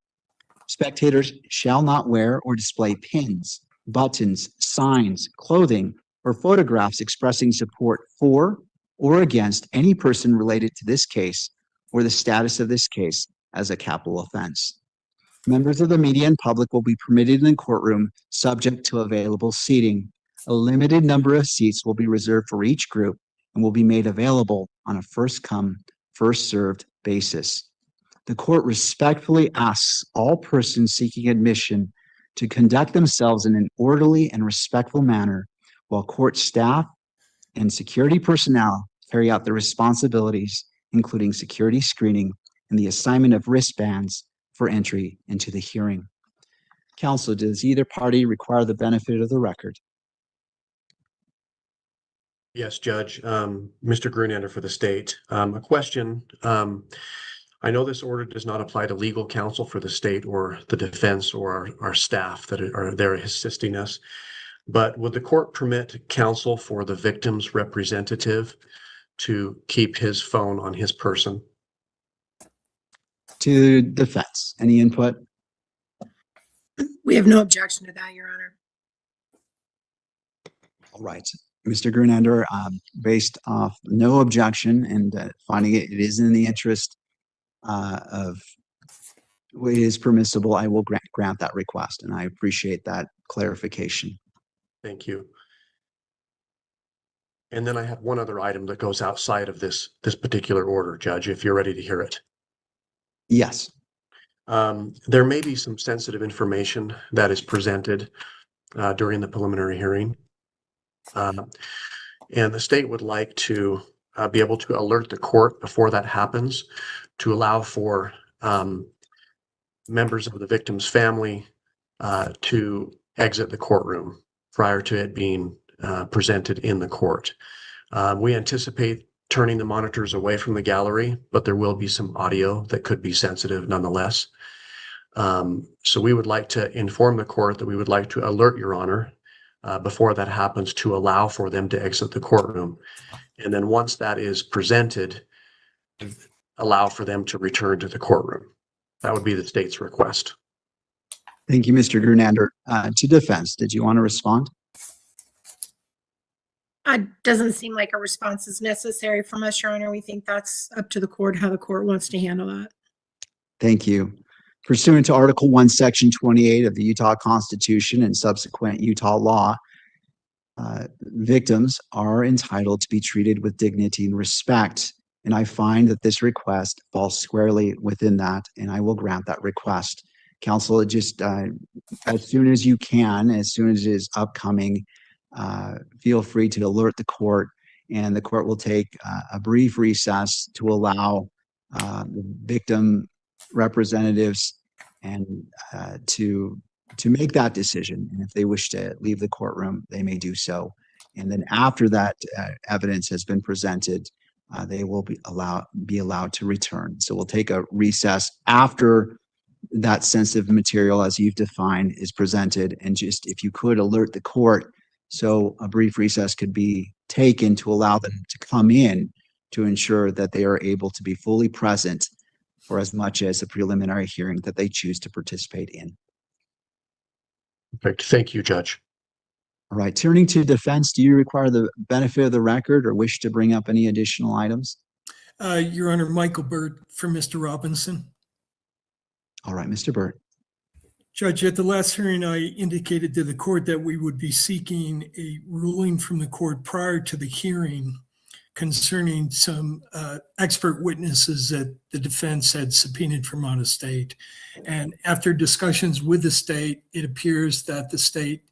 Spectators shall not wear or display pins, buttons, signs, clothing, or photographs expressing support for or against any person related to this case or the status of this case as a capital offense. Members of the media and public will be permitted in the courtroom subject to available seating. A limited number of seats will be reserved for each group and will be made available on a first-come, first-served basis. The court respectfully asks all persons seeking admission to conduct themselves in an orderly and respectful manner while court staff and security personnel carry out their responsibilities, including security screening and the assignment of wristbands for entry into the hearing. Counsel, does either party require the benefit of the record? Yes, Judge. Mr. Grunander for the state. A question. I know this order does not apply to legal counsel for the state or the defense or our staff that are there assisting us, but would the court permit counsel for the victim's representative to keep his phone on his person? To defense, any input? We have no objection to that, Your Honor. All right. Mr. Grunander, based off no objection and finding it is in the interest of what is permissible, I will grant that request, and I appreciate that clarification. Thank you. And then I have one other item that goes outside of this particular order, Judge, if you're ready to hear it. Yes. There may be some sensitive information that is presented during the preliminary hearing. And the state would like to be able to alert the court before that happens to allow for members of the victim's family to exit the courtroom prior to it being presented in the court. We anticipate turning the monitors away from the gallery, but there will be some audio that could be sensitive nonetheless. So we would like to inform the court that we would like to alert Your Honor before that happens to allow for them to exit the courtroom. And then once that is presented, allow for them to return to the courtroom. That would be the state's request. Thank you, Mr. Grunander. To defense, did you want to respond? It doesn't seem like a response is necessary from us, Your Honor. We think that's up to the court, how the court wants to handle that. Thank you. Pursuant to Article 1, Section 28 of the Utah Constitution and subsequent Utah law, victims are entitled to be treated with dignity and respect. And I find that this request falls squarely within that, and I will grant that request. Counsel, just as soon as you can, as soon as it is upcoming, feel free to alert the court, and the court will take a brief recess to allow victim representatives and to make that decision. And if they wish to leave the courtroom, they may do so. And then after that evidence has been presented, they will be allowed to return. So we'll take a recess after that sensitive material, as you've defined, is presented. And just if you could alert the court, so a brief recess could be taken to allow them to come in to ensure that they are able to be fully present for as much as a preliminary hearing that they choose to participate in. Perfect. Thank you, Judge. All right, turning to defense, do you require the benefit of the record or wish to bring up any additional items? Your Honor, Michael Burt for Mr. Robinson. All right, Mr. Burt. Judge, at the last hearing, I indicated to the court that we would be seeking a ruling from the court prior to the hearing concerning some expert witnesses that the defense had subpoenaed from out of state. And after discussions with the state, it appears that the state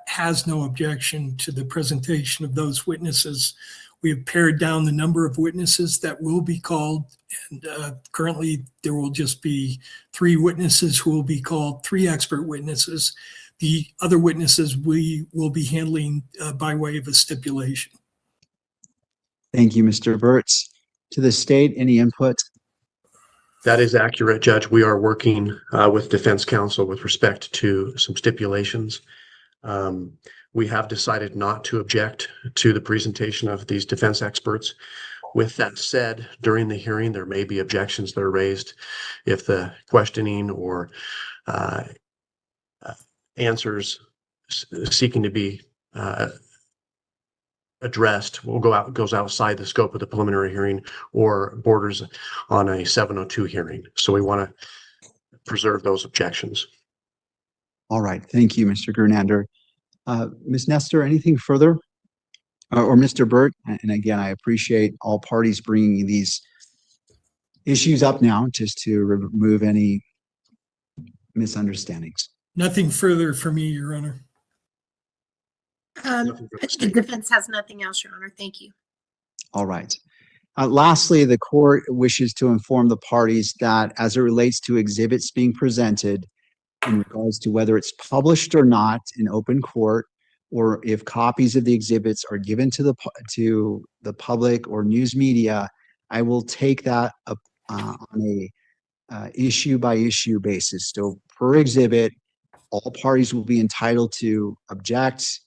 has no objection to the presentation of those witnesses. We have pared down the number of witnesses that will be called, and currently there will just be 3 witnesses who will be called, 3 expert witnesses. The other witnesses we will be handling by way of a stipulation. Thank you, Mr. Burtz. To the state, any input? That is accurate, Judge. We are working with defense counsel with respect to some stipulations. We have decided not to object to the presentation of these defense experts. With that said, during the hearing, there may be objections that are raised if the questioning or answers seeking to be addressed goes outside the scope of the preliminary hearing or borders on a 702 hearing. So we want to preserve those objections. All right. Thank you, Mr. Grunander. Ms. Nestor, anything further? Or Mr. Burt? And again, I appreciate all parties bringing these issues up now just to remove any misunderstandings. Nothing further for me, Your Honor. The defense has nothing else, Your Honor. Thank you. All right. Lastly, the court wishes to inform the parties that as it relates to exhibits being presented in regards to whether it's published or not in open court, or if copies of the exhibits are given to the public or news media, I will take that up on a issue by issue basis. So per exhibit, all parties will be entitled to object,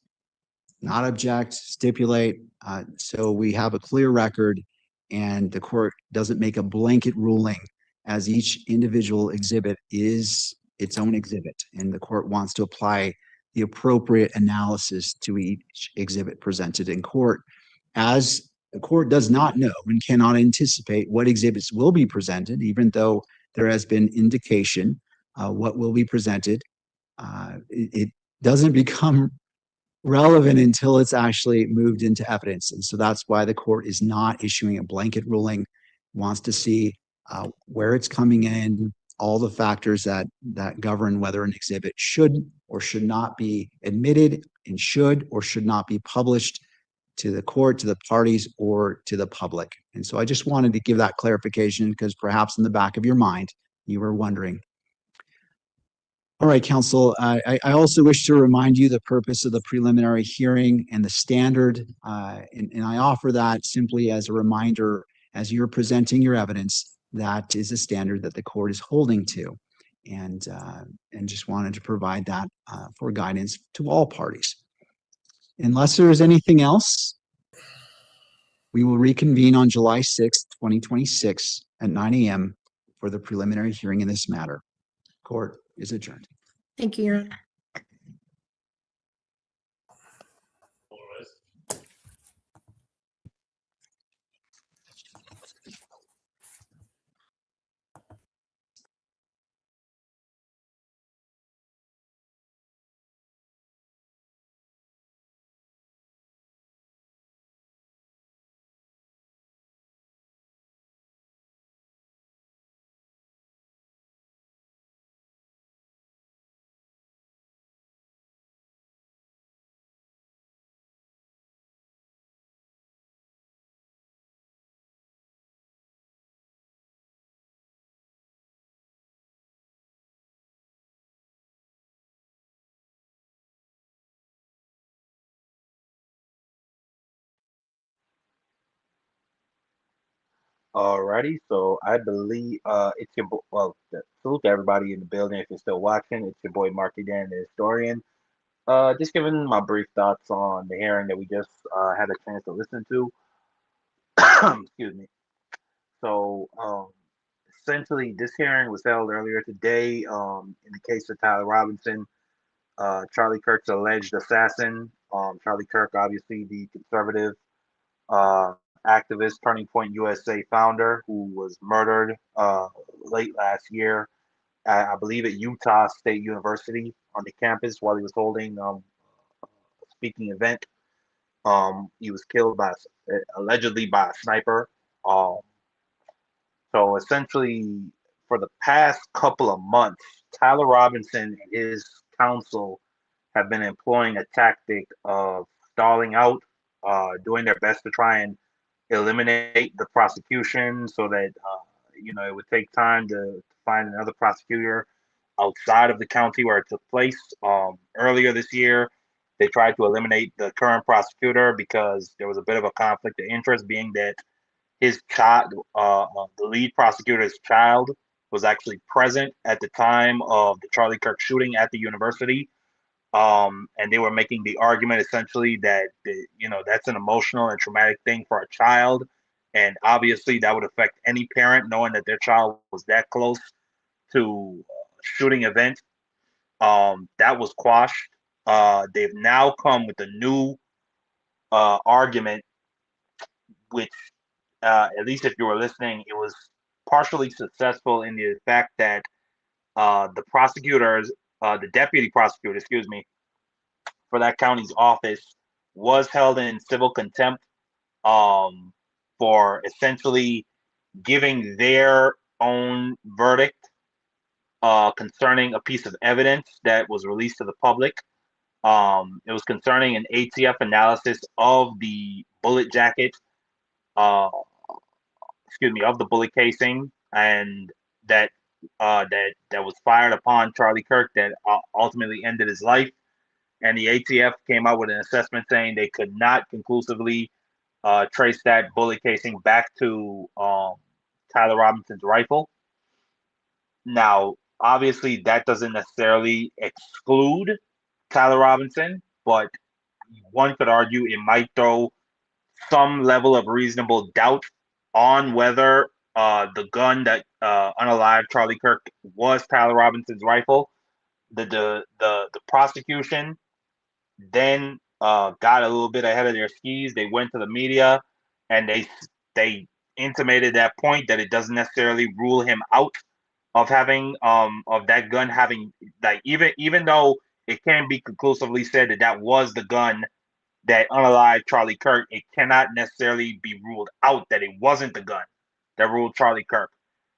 not object, stipulate. So we have a clear record and the court doesn't make a blanket ruling, as each individual exhibit is its own exhibit, and the court wants to apply the appropriate analysis to each exhibit presented in court. As the court does not know and cannot anticipate what exhibits will be presented, even though there has been indication what will be presented, it doesn't become relevant until it's actually moved into evidence. And so that's why the court is not issuing a blanket ruling, wants to see where it's coming in, all the factors that govern whether an exhibit should or should not be admitted and should or should not be published to the court, to the parties, or to the public. And so I just wanted to give that clarification because perhaps in the back of your mind, you were wondering. All right, counsel, I also wish to remind you the purpose of the preliminary hearing and the standard, and I offer that simply as a reminder as you're presenting your evidence. That is a standard that the court is holding to, and just wanted to provide that for guidance to all parties. Unless there is anything else, we will reconvene on July 6th, 2026 at 9 a.m. for the preliminary hearing in this matter. Court is adjourned. Thank you, Your Honor. Alrighty, so I believe it's your salute to everybody in the building if you're still watching. It's your boy Marky Dan, the historian. Just giving my brief thoughts on the hearing that we just had a chance to listen to. Excuse me. So essentially, this hearing was held earlier today in the case of Tyler Robinson, Charlie Kirk's alleged assassin. Charlie Kirk, obviously the conservative activist, Turning Point USA founder, who was murdered late last year, I believe at Utah State University on the campus while he was holding a speaking event. He was killed allegedly by a sniper. So essentially, for the past couple of months, Tyler Robinson and his counsel have been employing a tactic of stalling out, doing their best to try and eliminate the prosecution so that it would take time to find another prosecutor outside of the county where it took place. Earlier this year, They tried to eliminate the current prosecutor because there was a bit of a conflict of interest, being that his child, the lead prosecutor's child, was actually present at the time of the Charlie Kirk shooting at the university. And they were making the argument essentially that, that's an emotional and traumatic thing for a child. And obviously that would affect any parent knowing that their child was that close to a shooting event. That was quashed. They've now come with a new argument, which, at least if you were listening, it was partially successful in the fact that the prosecutors, the deputy prosecutor, excuse me, for that county's office was held in civil contempt for essentially giving their own verdict concerning a piece of evidence that was released to the public. It was concerning an ATF analysis of the bullet jacket, of the bullet casing, and that was fired upon Charlie Kirk that ultimately ended his life. And the ATF came out with an assessment saying they could not conclusively trace that bullet casing back to Tyler Robinson's rifle. Now, obviously, that doesn't necessarily exclude Tyler Robinson, but one could argue it might throw some level of reasonable doubt on whether the gun that unalived Charlie Kirk was Tyler Robinson's rifle. The prosecution then got a little bit ahead of their skis. They went to the media and they intimated that point that it doesn't necessarily rule him out of having of that gun having, like, even though it can be conclusively said that that was the gun that unalived Charlie Kirk, it cannot necessarily be ruled out that it wasn't the gun that ruled Charlie Kirk.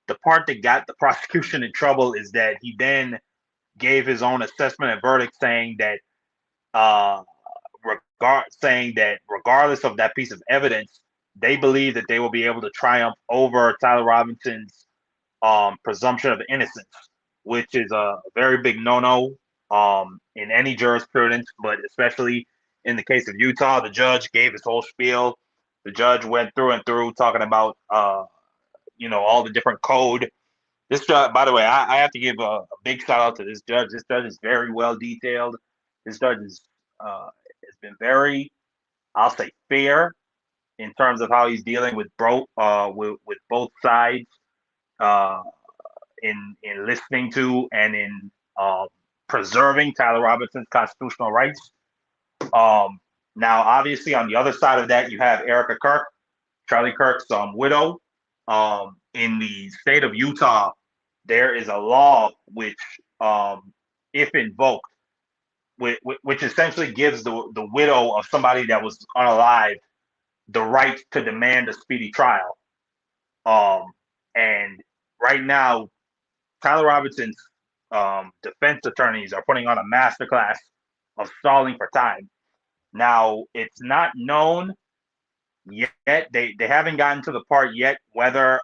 The part that got the prosecution in trouble is that he then gave his own assessment and verdict saying that regardless of that piece of evidence, they believe that they will be able to triumph over Tyler Robinson's presumption of innocence, which is a very big no-no in any jurisprudence, but especially in the case of Utah. The judge gave his whole spiel. The judge went through and through talking about all the different code. This judge, by the way, I have to give a big shout out to this judge. This judge is very well detailed. This judge has been very, I'll say, fair in terms of how he's dealing with both sides in listening to and in preserving Tyler Robinson's constitutional rights. Now, obviously, on the other side of that, you have Erica Kirk, Charlie Kirk's widow. In the state of Utah, there is a law which, if invoked, which essentially gives the widow of somebody that was unalived the right to demand a speedy trial. And right now, Tyler Robinson's defense attorneys are putting on a masterclass of stalling for time. Now, it's not known yet. They haven't gotten to the part yet whether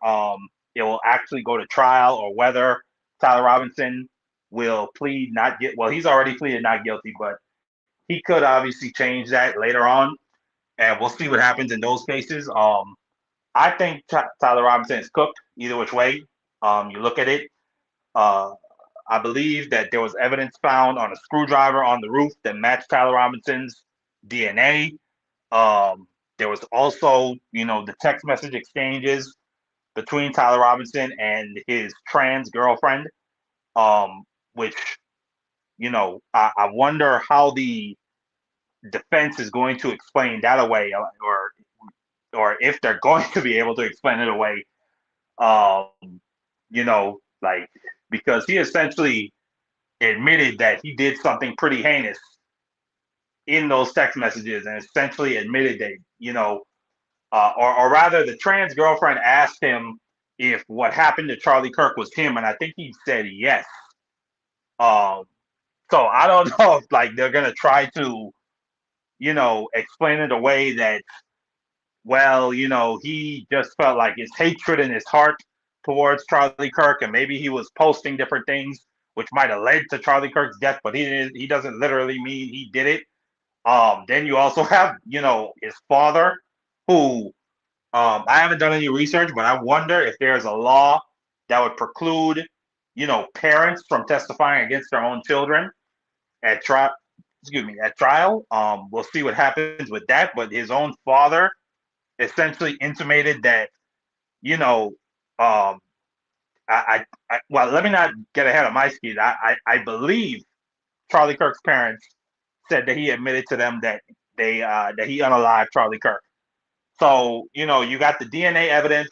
it will actually go to trial or whether Tyler Robinson will plead not guilty. Well, he's already pleaded not guilty, but he could obviously change that later on, and we'll see what happens in those cases. I think Tyler Robinson is cooked either which way you look at it. I believe that there was evidence found on a screwdriver on the roof that matched Tyler Robinson's DNA. There was also, the text message exchanges between Tyler Robinson and his trans girlfriend, which, I wonder how the defense is going to explain that away, or if they're going to be able to explain it away. Because he essentially admitted that he did something pretty heinous in those text messages, and essentially admitted that, or rather, the trans girlfriend asked him if what happened to Charlie Kirk was him, and I think he said yes. So I don't know if they're gonna try to, explain it away that, well, he just felt like his hatred in his heart towards Charlie Kirk, and maybe he was posting different things which might have led to Charlie Kirk's death, but he doesn't literally mean he did it. Then you also have, his father, who I haven't done any research, but I wonder if there's a law that would preclude, parents from testifying against their own children at trial. At trial. We'll see what happens with that. But his own father essentially intimated that, well, let me not get ahead of my skis. I believe Charlie Kirk's parents said that he admitted to them that that he unalived Charlie Kirk. So, you got the DNA evidence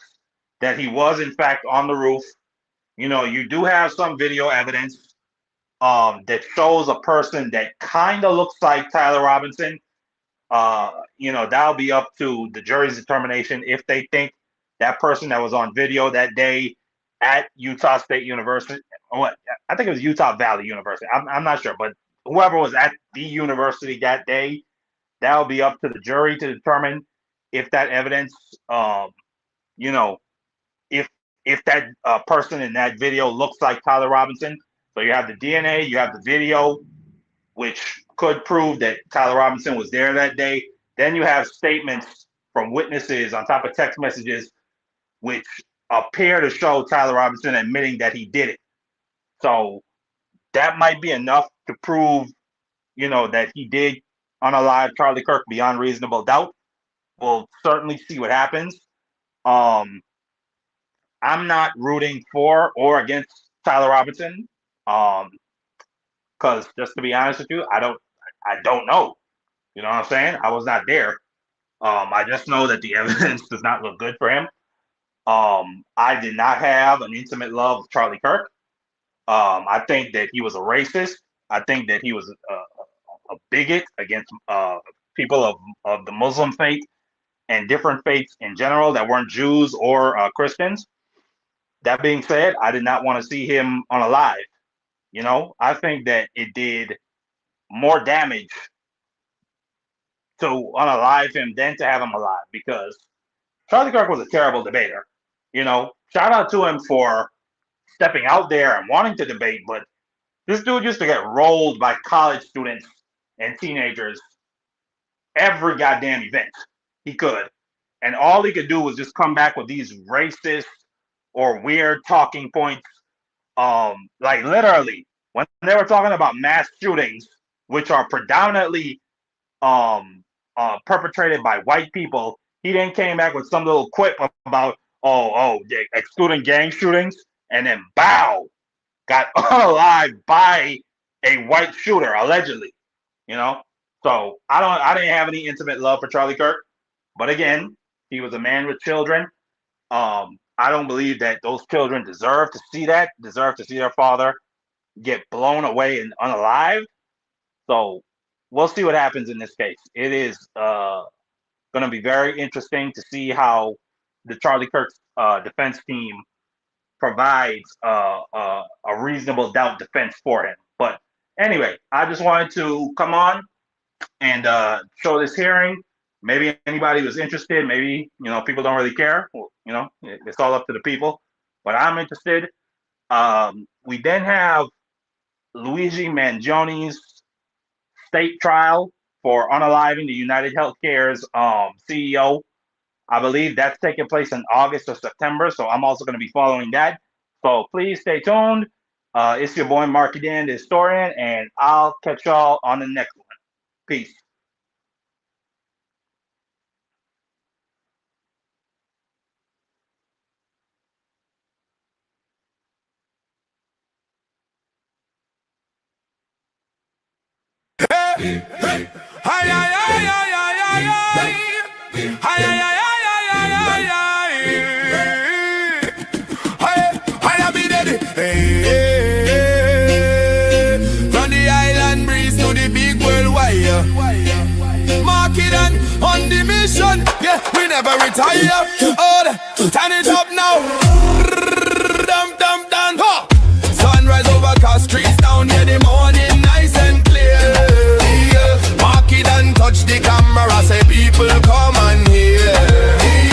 that he was in fact on the roof. You do have some video evidence that shows a person that kind of looks like Tyler Robinson. That'll be up to the jury's determination if they think that person that was on video that day at Utah State University, I think it was Utah Valley University. I'm not sure, but whoever was at the university that day, that'll be up to the jury to determine if that evidence, if that person in that video looks like Tyler Robinson. So you have the DNA, you have the video, which could prove that Tyler Robinson was there that day. Then you have statements from witnesses on top of text messages, which appear to show Tyler Robinson admitting that he did it. So that might be enough to prove, that he did unalive Charlie Kirk beyond reasonable doubt. We'll certainly see what happens. I'm not rooting for or against Tyler Robinson. Because just to be honest with you, I don't know. You know what I'm saying? I was not there. I just know that the evidence does not look good for him. I did not have an intimate love of Charlie Kirk. I think that he was a racist. I think that he was a bigot against people of the Muslim faith and different faiths in general that weren't Jews or Christians. That being said, I did not want to see him unalive. I think that it did more damage to unalive him than to have him alive, because Charlie Kirk was a terrible debater. Shout out to him for stepping out there and wanting to debate, but this dude used to get rolled by college students and teenagers every goddamn event he could. And all he could do was just come back with these racist or weird talking points. Like literally, when they were talking about mass shootings, which are predominantly perpetrated by white people, he then came back with some little quip about, excluding gang shootings, and then bow, got unalived by a white shooter, allegedly. So I didn't have any intimate love for Charlie Kirk, but again, he was a man with children. I don't believe that those children deserve to see their father get blown away and unalive. So we'll see what happens in this case. It is going to be very interesting to see how the Charlie Kirk defense team provides a reasonable doubt defense for him. But anyway, I just wanted to come on and show this hearing. Maybe anybody was interested. Maybe, people don't really care. Well, it's all up to the people. But I'm interested. We then have Luigi Mangioni's state trial for unaliving the United Healthcare's CEO. I believe that's taking place in August or September. So I'm also going to be following that. So please stay tuned. It's your boy Marky Dan, the historian, and I'll catch y'all on the next one. Peace. From the island breeze to the big world wire. Mark it on the mission. Yeah, we never retire. Oh, turn it up now. Dum dum dum. Sunrise over cast trees down here, the morning nice and clear. Yeah. Mark it and touch the camera, say people come and hear.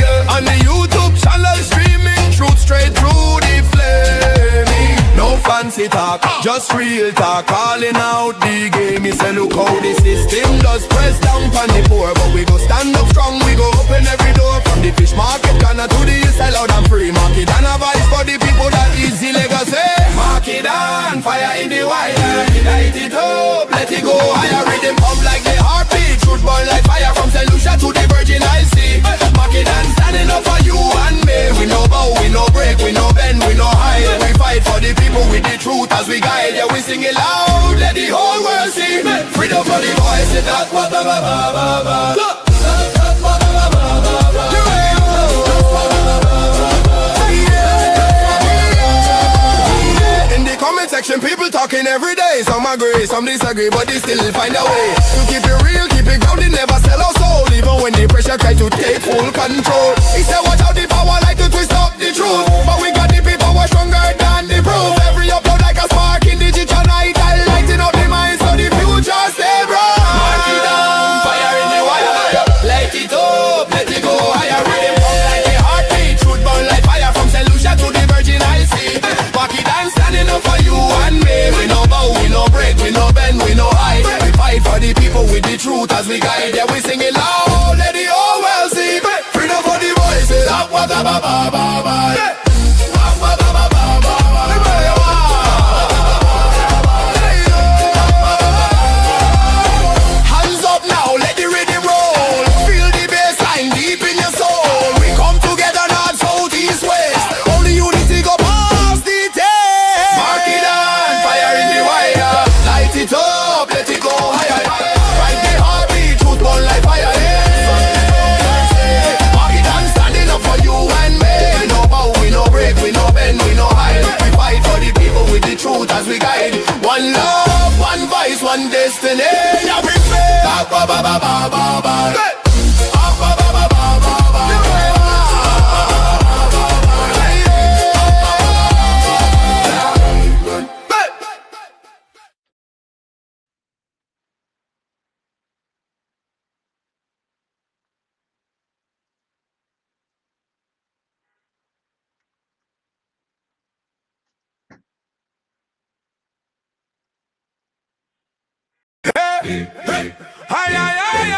Yeah. On the YouTube channel streaming truth straight through the flame. No fancy bossy talk, just real talk. Calling out the game, me say look how the system does press down on the poor. But we go stand up strong, we go open every door. From the fish market corner to the sell out and free market. And a vice for the people that easy legacy. Market on, fire in the wire. Light it up, let it go higher. Rhythm pump like the heartbeat. Truth burn like fire from St. Lucia to the Virgin Isles Sea. Market on, standing up for you and me. We no bow, we no break, we no bend, we no hide. We fight for the people with the truth as we guide. Yeah, we sing it loud, let the whole world see. Freedom for the voice, it that what ba ba ba ba ba. Section, people talking every day. Some agree, some disagree, but they still find a way to keep it real, keep it grounded, never sell our soul. Even when the pressure try to take full control. He said watch out, the power like to twist up the truth. But we got the people who are stronger than the proof. Every upload like a spark in digital night. I lighting up the minds so the future stay bright. Mark it down, fire in the wire. Light it up, let it go higher. Rhythm pump like a heartbeat. Truth burn like fire from St. Lucia to the Virgin Isles Sea. Mark it down, standing up for you and me. We no bow, we no break, we no bend, we no hide. We fight for the people with the truth as we guide. Yeah, we sing it loud, let the whole world see. Freedom for the voices, up what ba ba ba ba ba. Hands up now, let the rhythm roll. Feel the bass line deep in your soul. We come together, north, south, east, west. Only unity go past the test. Mark it on, fire in the wire. Light it up, let it go higher. Right the heartbeat, truth burn like fire. Mark it on, standing up for you and me. We no bow, we no break, we no bend, we no hide. We fight for the people with the truth as we guide. One love, one voice, one destiny. Yeah, we fail. Ba ba ba ba ba ba. Hey, hey, hey, hey, hey.